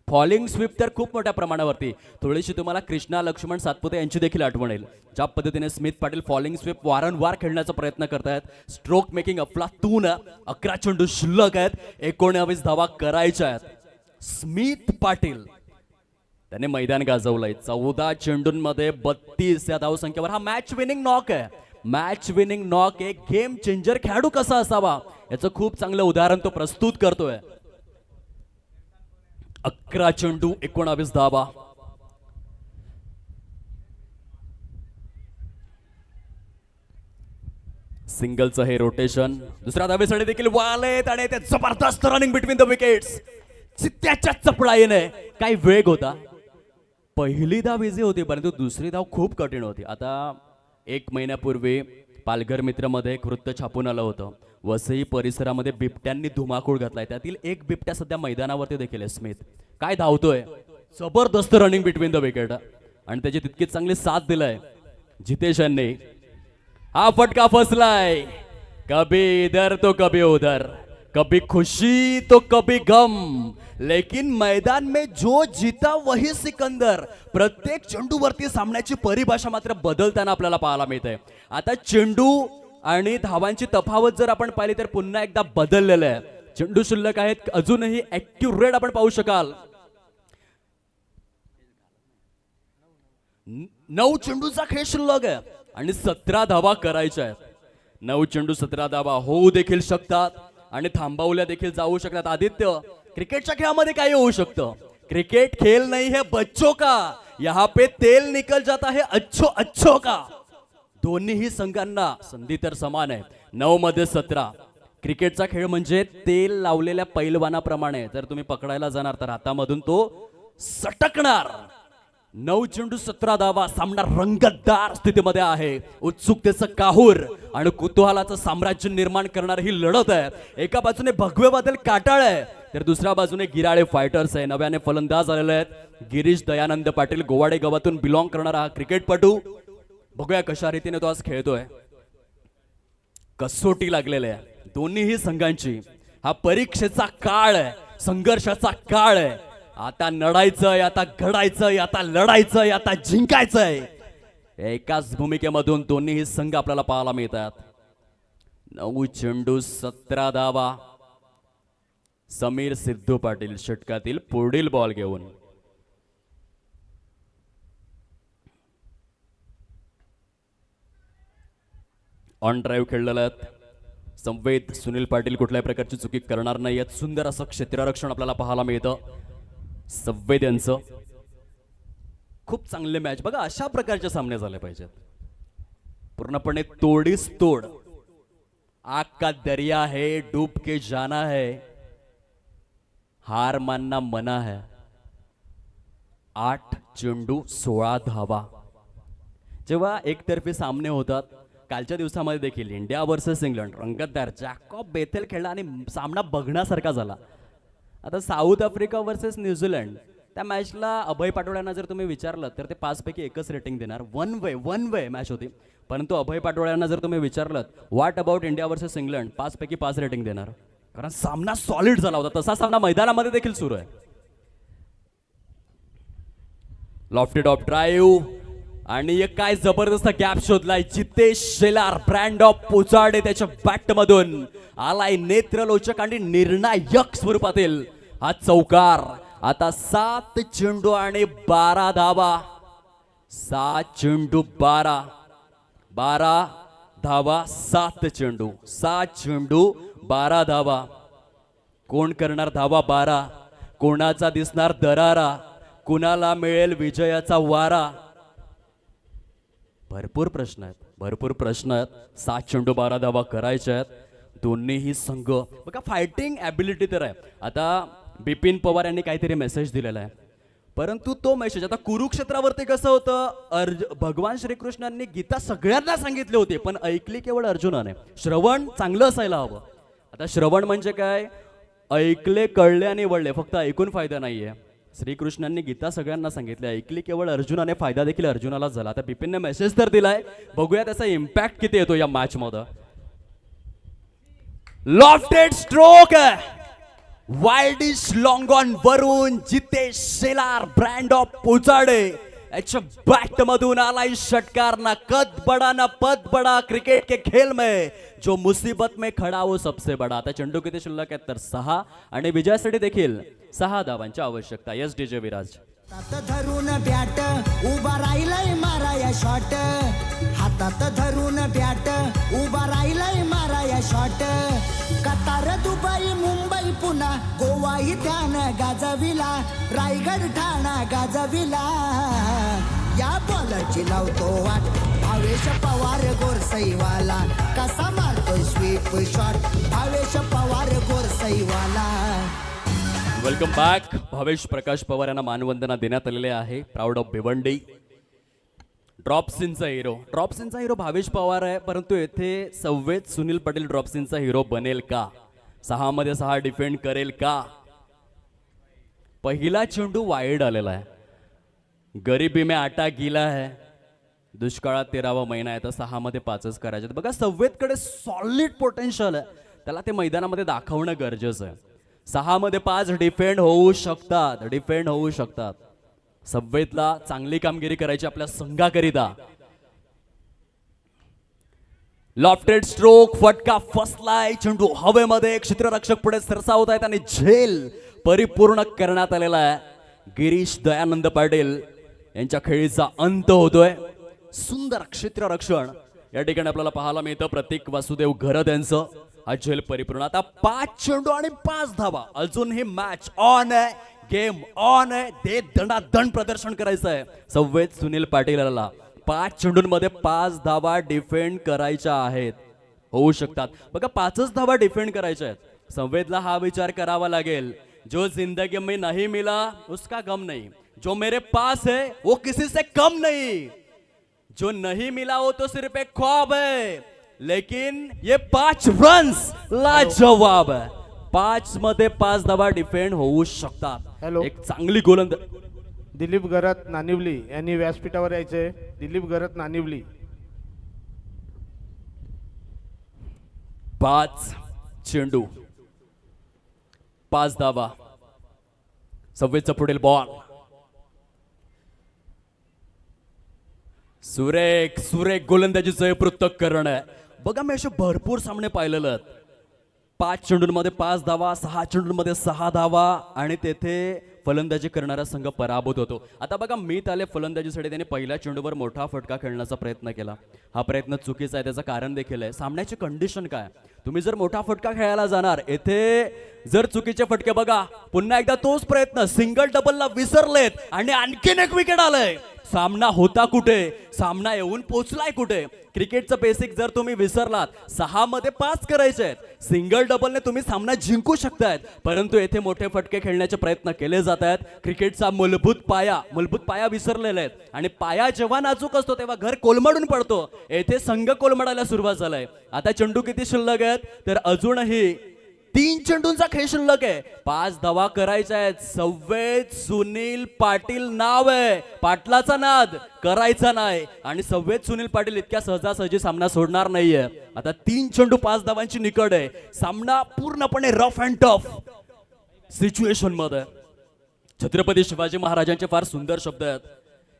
फॉलिंग स्वीप तर खूप मोठ्या प्रमाणावरती. थोडीशी तुम्हाला कृष्णा लक्ष्मण सातपुते यांची देखील आठवण येईल. ज्या पद्धतीने स्मिथ पाटील फॉलिंग स्वीप वारंवार खेळण्याचा प्रयत्न करतायत. स्ट्रोक मेकिंग अफलातून. 11 चेंडू शिल्लक आहेत, 19 धावा करायच्या आहेत. स्मिथ पाटील त्याने मैदान गाजवलंय. 14 चेंडूंमध्ये 32 या धावसंख्येवर. हा मॅच विनिंग नॉक आहे. Match winning knock. एक गेम चेंजर खेळाडू कसा असावा याचं खूप चांगलं उदाहरण तो प्रस्तुत करतोय. 11 चेंडू 19 धावा. सिंगलचं हे रोटेशन. दुसऱ्या धावेसाठी देखील वालेत आणि ते जबरदस्त रनिंग बिटवीन द विकेट्स. चित्त्याच्या चपळाईने. काही वेग होता. पहिली धाव इझी होती परंतु दुसरी धाव खूप कठीण होती. आता 1 महिन्यापूर्वी पालघर मित्रमध्ये एक वृत्त छापून आलं होतं. वसई परिसरामध्ये बिबट्यांनी धुमाकूळ घातलाय. त्यातील एक बिबट्या सध्या मैदानावरती देखील आहे. स्मिथ काय धावतोय. जबरदस्त रनिंग बिटवीन द विकेट आणि त्याची तितकीच चांगली साथ दिलाय जितेश यांनी. हा फटका फसलाय. कभी इधर तो कभी उधर, कभी खुशी तो कभी गम, लेकिन मैदान में जो जीता वही सिकंदर. प्रत्येक चेंडूवरती सामन्याची परिभाषा मात्र बदलताना आपल्याला पाहायला मिळते. आता चेंडू आणि धावांची तफावत जर आपण पाहिली तर पुन्हा एकदा बदललेलं आहे. चेंडू शिल्लक आहेत अजूनही. ऍक्युरेट आपण पाहू शकाल. 9 चेंडूचा खेळ शिल्लक आहे आणि 17 धावा करायच्या आहेत. 9 चेंडू 17 धावा होऊ देखील शकतात आणि थांबवल्या देखील जाऊ शकतात. आदित्य, क्रिकेटच्या खेळामध्ये काही होऊ शकतं. क्रिकेट खेल नाही है बच्चों का, यहाँ पे तेल निकल जाता है अच्छो अच्छो का. दोन्हीही संघांना संधी तर समान आहे. 9 मध्ये 17. क्रिकेटचा खेळ म्हणजे तेल लावलेल्या पैलवानाप्रमाणे. जर तुम्ही पकडायला जाणार तर हातामधून तो सटकणार. 9 चेंडू 17 धावा. सामना रंगतदार स्थितीमध्ये आहे. उत्सुकतेचं काहूर आणि कुतूहलाचं साम्राज्य निर्माण करणारी ही लढत आहे. एका बाजूने भगवे बादल काटाळ आहे तर दुसऱ्या बाजूने गिराळे फायटर्स आहे. नव्याने फलंदाज आलेले आहेत. गिरीश दयानंद पाटील गोवाडे गावातून बिलॉंग करणारा हा क्रिकेटपटू. बघूया कशा रीतीने तो आज खेळतोय. कसोटी लागलेली आहे दोन्हीही संघांची. हा परीक्षेचा काळ आहे, संघर्षाचा काळ आहे. आता लढायचंय, आता घडायचंय, आता लढायचंय, आता जिंकायचंय. एकाच भूमिकेमधून दोन्हीही संघ आपल्याला पाहायला मिळतात. 9 चेंडू 17 धावा. समीर सिद्धू पाटील षटकातील पुढील बॉल घेऊन. ऑन ड्राईव्ह खेळलेला आहेत. संवेद सुनील पाटील कुठल्याही प्रकारची चुकी करणार नाही आहेत. सुंदर असं क्षेत्ररक्षण आपल्याला पाहायला मिळतं संवेद यांचं. खूप चांगले मॅच. बघा अशा प्रकारचे सामने झाले पाहिजेत. पूर्णपणे तोडीस तोड. आग का दरिया है, डूब के जाना है, हार मानना मना है. 8 चेंडू 16 धावा. जेव्हा एकतर्फी सामने होतात कालच्या दिवसामध्ये देखील इंडिया वर्सेस इंग्लंड रंगतदार जॅकॉब बेथेल खेळला आणि सामना बघण्यासारखा झाला. आता साऊथ आफ्रिका वर्सेस न्यूझीलंड त्या मॅचला अभय पाटोळ्यांना जर तुम्ही विचारलं तर ते 5 पैकी 1च रेटिंग देणार. वन वे मॅच होती. परंतु अभय पाटोळ्यांना जर तुम्ही विचारलं what about India versus England 5 पैकी 5 रेटिंग देणार. कारण सामना सॉलिड झाला होता. तसा सामना मैदानामध्ये देखील सुरू आहे. लॉफ्टेड ऑफ ड्राईव्ह आणि एक काय जबरदस्त गॅप शोधलाय जितेश शेलार. ब्रँड ऑफ पोचाडे त्याच्या बॅट मधून आलाय. नेत्रलोचक आणि निर्णायक स्वरूपातील हा चौकार. आता 7 चेंडू आणि 12 धावा. 7 चेंडू 12 धावा. 7 चेंडू 7 चेंडू 12 धावा. कोण करणार धावा 12? कोणाचा दिसणार दरारा? कुणाला मिळेल विजयाचा वारा? भरपूर प्रश्न आहेत. 7 चेंडू 12 धावा करायच्या आहेत. दोन्हीही संघ बघा फायटिंग ॲबिलिटी तर आहे. आता बिपिन पवार यांनी काहीतरी मेसेज दिलेला आहे. परंतु तो मेसेज आता कुरुक्षेत्रावरती कसं होतं, भगवान श्रीकृष्णांनी गीता सगळ्यांना सांगितली होती पण ऐकली केवळ अर्जुनाने. श्रवण चांगलं असायला हवं. आता श्रवण म्हणजे काय, ऐकले कळले आणि वळले, फक्त ऐकून फायदा नाहीये. श्रीकृष्णांनी गीता सगळ्यांना सांगितली, ऐकली केवळ अर्जुनाने, फायदा देखील अर्जुनाला झाला. आता बिपिनने मेसेज तर दिलाय, बघूया त्याचा इम्पॅक्ट किती येतो या मॅच मध्ये. लॉफ्टेड स्ट्रोक, वाईल्डिश लॉंग ऑन वरून जितेश शेलार ब्रँड ऑफ पोचाडे याच्या बॅट मधून आलाय षटकार. ना कद बडा ना पद बडा, क्रिकेट के खेल में जो मुसीबत में खडा वो सबसे बडा. आता चेंडू किती शिल्लक आहेत तर 6 आणि विजयासाठी देखील 6 धावांची आवश्यकता. Yes DJ Viraj. हातात धरून बॅट उभा राहिलाय माराया शॉट, हातात धरून बॅट उभा राहिलाय माराया शॉट. कतार दुबई मुंबई पुन्हा गोवा इथ्यानं गाजविला, रायगड ठाणा गाजविला. या बॉलरची लावतो वाट भावेश पवार गोरसईवाला, कसा मारतोय sweep shot Bhavesh Pawar Gorasaiwala. Welcome back. Bhavesh Prakash Pawar यांना मानवंदना देण्यात आलेली आहे. Proud of Bhiwandi. ड्रॉप सीनचा हिरो भावेश पवार आहे, परंतु येथे संवेद सुनील पाटील ड्रॉप सीनचा हिरो बनेल का? 6 मध्ये 6 डिफेंड करेल का? पहिला चेंडू वाईड आलेला आहे. गरीबी में आटा गीला है, दुष्काळात 13वा महिना आहे, तर 6 मध्ये 5च करायचे. बघा संवेदकडे सॉलिड पोटेन्शियल आहे, त्याला ते मैदानामध्ये दाखवणं गरजेचं आहे. 6 मध्ये 5 डिफेंड होऊ शकतात. संवेदला चांगली कामगिरी करायची आपल्या संघाकरिता. लॉफ्टेड स्ट्रोक, फटका फसलाय, चेंडू हवेमध्ये, क्षेत्ररक्षक पुढे सरसावत आहेत आणि झेल परिपूर्ण करण्यात आलेला आहे. गिरीश दयानंद पाटील यांच्या खेळीचा अंत होतोय. सुंदर क्षेत्ररक्षण या ठिकाणी आपल्याला पाहायला मिळतं. प्रतीक वासुदेव घरत यांचं. हा झेल परिपूर्ण. आता 5 चेंडू आणि 5 धावा. अजून ही मॅच ऑन आहे, गेम ऑन आहे. ते दंडादंड प्रदर्शन करायचं आहे संवेद सुनील पाटील याला. 5 चेंडूंमध्ये 5 धावा डिफेंड करायच्या आहेत. होऊ शकतात. बघा 5च धावा डिफेंड करायच्या आहेत. संवेदला हा विचार करावा लागेल, जो जिंदगी में नहीं मिला उसका गम नहीं, जो मेरे पास है वो किसी से कम नहीं, जो नहीं मिला वो तो सिर्फ एक ख्वाब है, लेकिन ये 5 रन्स लाजवाब है. 5 मध्ये 5 धावा डिफेंड होऊ शकतात. हॅलो. एक चांगली गोलंदाज दिलीप गरत नानिवली यांनी व्यासपीठावर यायचे. दिलीप गरत नानिवली. 5 चेंडू 5 धावा. संवेदचा पुढील बॉल. सुरेख गोलंदाजीचं हे पृथक्करण आहे. बघा मी असे भरपूर सामने पाहिलेले आहेत. 5 चेंडूंमध्ये 5 धावा, 6 चेंडूंमध्ये 6 धावा आणि तेथे फलंदाजी करणारा संघ पराभूत होतो. आता बघा मीत आले फलंदाजीसाठी, त्याने पहिल्या चेंडूवर मोठा फटका खेळण्याचा प्रयत्न केला. हा प्रयत्न चुकीचा आहे. त्याचं कारण देखील आहे. सामन्याची कंडिशन काय, तुम्ही जर मोठा फटका खेळायला जाणार, येथे जर चुकीचे फटके, बघा पुन्हा एकदा तोच प्रयत्न, सिंगल डबलला विसरलेत आणि आणखीन एक विकेट आलंय. सामना होता कुठे, सामना येऊन पोचलाय कुठे? क्रिकेटचं बेसिक जर तुम्ही विसरलात, 6 मध्ये 5 करायचे आहेत. सिंगल डबलने तुम्ही सामना जिंकू शकतायत, परंतु येथे मोठे फटके खेळण्याचे प्रयत्न केले जात आहेत. क्रिकेटचा मूलभूत पाया विसरलेला आहे आणि पाया जेव्हा नाजूक असतो तेव्हा घर कोलमडून पडतो. येथे संघ कोलमडायला सुरुवात झालाय. आता चेंडू किती शिल्लक आहेत तर अजूनही 3 चेंडूंचा खेळ शिल्लक आहे. 5 धावा करायच्या आहेत. संवेद सुनील पाटील नाव आहे, पाटलाचा नाद करायचा नाही आणि संवेद सुनील पाटील इतक्या सहजासहजी सामना सोडणार नाहीये. आता 3 चेंडू 5 धावांची निकड आहे. सामना पूर्णपणे रफ अँड टफ सिच्युएशन मध्ये. छत्रपती शिवाजी महाराजांचे फार सुंदर शब्द आहेत.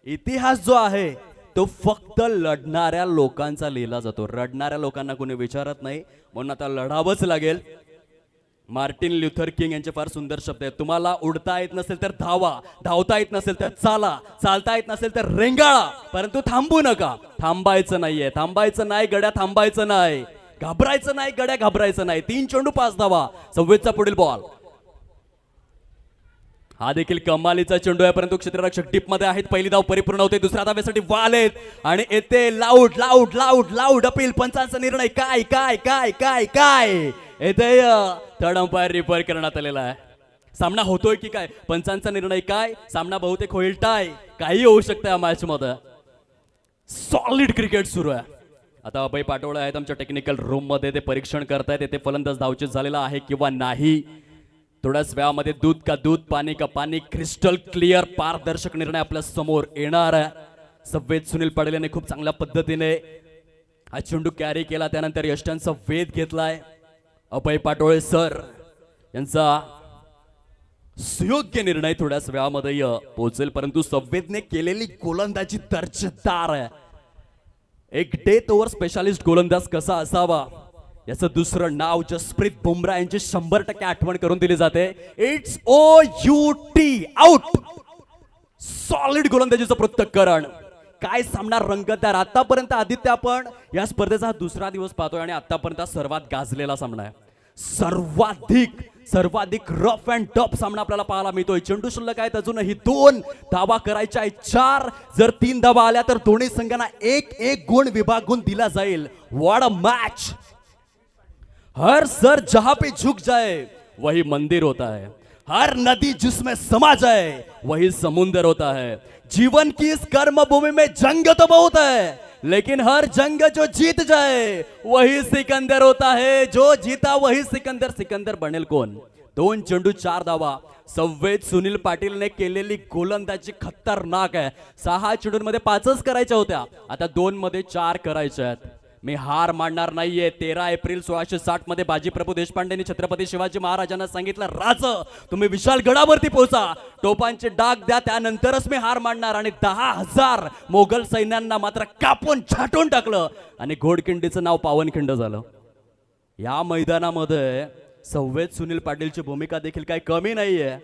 इतिहास जो आहे तो फक्त लढणाऱ्या लोकांचा लिहिला जातो. रडणाऱ्या लोकांना कोणी विचारत नाही, म्हणून आता लढावंच लागेल. मार्टिन ल्युथर किंग यांचे फार सुंदर शब्द आहेत. तुम्हाला उडता येत नसेल तर धावा, धावता येत नसेल तर चाला, चालता येत नसेल तर रेंगाळा, परंतु थांबू नका. थांबायचं नाहीये, थांबायचं नाही गड्या, थांबायचं नाही, घाबरायचं नाही गड्या, घाबरायचं नाही. 3 चेंडू 5 धावा. संवेदचा पुढील बॉल. हा देखील कमालीचा चेंडू आहे, परंतु क्षेत्ररक्षक टीप मध्ये आहेत. पहिली धाव परिपूर्ण होते. दुसऱ्या धावेसाठी वाल आहेत आणि येते loud loud loud loud appeal. पंचांचा निर्णय काय काय काय काय काय येते थर्ड अंपायर रिफर करण्यात आलेला आहे. सामना होतोय की काय, पंचांचा निर्णय काय, सामना बहुतेक होईल टाय, काही होऊ शकतं या मॅच मध्ये. सॉलिड क्रिकेट सुरू आहे. आता अभय पाटोळे आहेत आमच्या टेक्निकल रूम मध्ये, ते परीक्षण करतायत येथे फलंदाज धावचीत झालेला आहे किंवा नाही. थोड्याच वेळामध्ये दूध का दूध पाणी का पाणी क्रिस्टल क्लिअर पारदर्शक निर्णय आपल्या समोर येणार आहे. सव्वेत सुनील पाटील यांनी खूप चांगल्या पद्धतीने हा चेंडू कॅरी केला. त्यानंतर यष्टांचा वेध घेतलाय. अभय पाटोळे सर यांचा सुयोग्य निर्णय थोड्याच वेळामध्ये पोहोचेल, परंतु सव्वेदने केलेली गोलंदाजी दर्जेदार आहे. एक डेथ ओव्हर स्पेशालिस्ट गोलंदाज कसा असावा याचं दुसरं नाव जसप्रीत बुमराह यांची 100% आठवण करून दिली जाते. It's OUT out. सॉलिड गोलंदाजीचं पृथक्करण. काय सामना रंगतदार. आतापर्यंत आदित्य आपण या स्पर्धेचा हा दुसरा दिवस पाहतोय आणि आतापर्यंत सर्वात गाजलेला सामना आहे. सर्वाधिक रफ अँड टफ सामना आपल्याला पाहायला मिळतोय. चेंडू शिल्लक आहेत अजूनही 2 धावा करायच्या आहेत. 4 जर 3 धावा आल्या तर दोन्ही संघांना एक गुण विभागून दिला जाईल. What a match. Her sir जहां पे झुक जाए वही मंदिर होता है. हर नदी जिसमें समा जाए वही समुंदर होता है. जीवन की इस कर्म भूमि में जंग तो बहुत है, लेकिन हर जंग जो जीत जाए वही सिकंदर होता है. जो जीता वही सिकंदर. सिकंदर बनेल कोण. 2 चेंडू 4 धावा. सव्वेत सुनील पाटीलने केलेली गोलंदाजी खतरनाक आहे. 6 चेंडूंमध्ये 5च करायच्या होत्या, आता 2 मध्ये 4 करायच्या आहेत. मी हार मानणार नाहीये. 13 एप्रिल 1660 मध्ये बाजीप्रभू देशपांडेंनी छत्रपती शिवाजी महाराजांना सांगितलं, राज तुम्ही विशाल गडावरती पोहोचा, टोपांचे डाग द्या, त्यानंतरच मी हार मानणार. आणि 10,000 मोगल सैन्यांना मात्र कापून छाटून टाकलं आणि घोडखिंडीचं नाव पावनखिंड झालं. या मैदानामध्ये सव्वेत सुनील पाटीलची भूमिका देखील काही कमी नाहीये.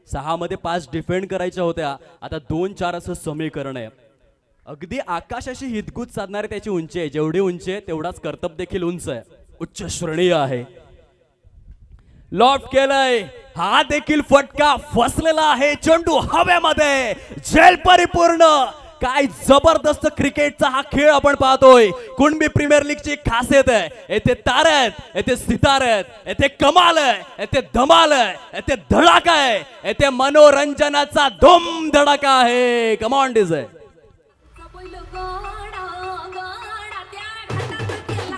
6 मध्ये 5 डिफेंड करायच्या होत्या, आता 2-4 असं समीकरण आहे. अगदी आकाशाशी हितगुज साधणारी त्याची उंची आहे. जेवढी उंची आहे तेवढाच कर्तब देखील उंच आहे. उच्च श्रेणीय आहे. लॉफ्ट केलंय. हा देखील फटका फसलेला आहे. चेंडू हवेमध्ये. झेल परिपूर्ण. काय जबरदस्त क्रिकेटचा हा खेळ आपण पाहतोय. कुणबी प्रीमियर लीगची खासियत आहे. येथे तारे आहेत, येथे सितारे आहेत, येथे कमाल आहे, येथे धमाल आहे, येथे धडाका आहे, येथे मनोरंजनाचा धूम धडाका आहे. Come on DJ. पहिलं गाडा गाडा त्या घाटात गेला.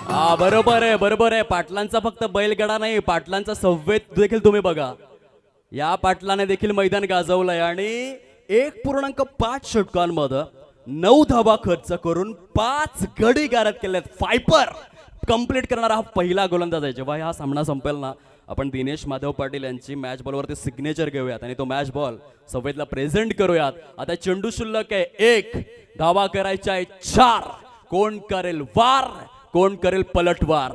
हा बरोबर आहे. पाटलांचा फक्त बैलगाडा नाही, पाटलांचा सव्वेत देखील तुम्ही बघा. या पाटलाने देखील मैदान गाजवलंय आणि 1.5 षटकांमध्ये 9 धावा खर्च करून 5 गडी गारद केलेत. फायपर कंप्लीट करणारा हा पहिला गोलंदाज आहे. जेव्हा हा सामना संपेल ना, आपण दिनेश माधव पाटील यांची मॅच बॉलवरती सिग्नेचर घेऊयात आणि तो मॅच बॉल सव्वेतला प्रेझेंट करूयात. आता चेंडू शिल्लक आहे 1, धावा करायच्या आहे 4. कोण करेल वार, कोण करेल पलटवार.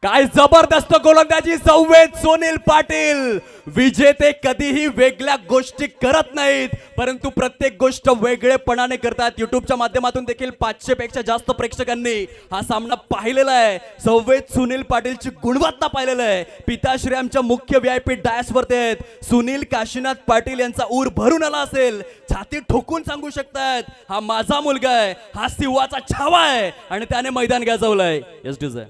काय जबरदस्त गोलंदाजी सव्वेत सुनील पाटील. विजेते कधीही वेगळ्या गोष्टी करत नाहीत, परंतु प्रत्येक गोष्ट वेगळेपणाने करतात. युट्यूबच्या माध्यमातून देखील 500 पेक्षा जास्त प्रेक्षकांनी हा सामना पाहिलेला आहे. सव्वेत सुनील पाटीलची गुणवत्ता पाहिलेलं आहे. पिताश्री आमच्या मुख्य VIP डायसवरती आहेत. सुनील काशीनाथ पाटील यांचा ऊर भरून आला असेल. छाती ठोकून सांगू शकतात, हा माझा मुलगा आहे, हा सिंहाचा छावा आहे आणि त्याने मैदान गाजवलंय. Yes DJ.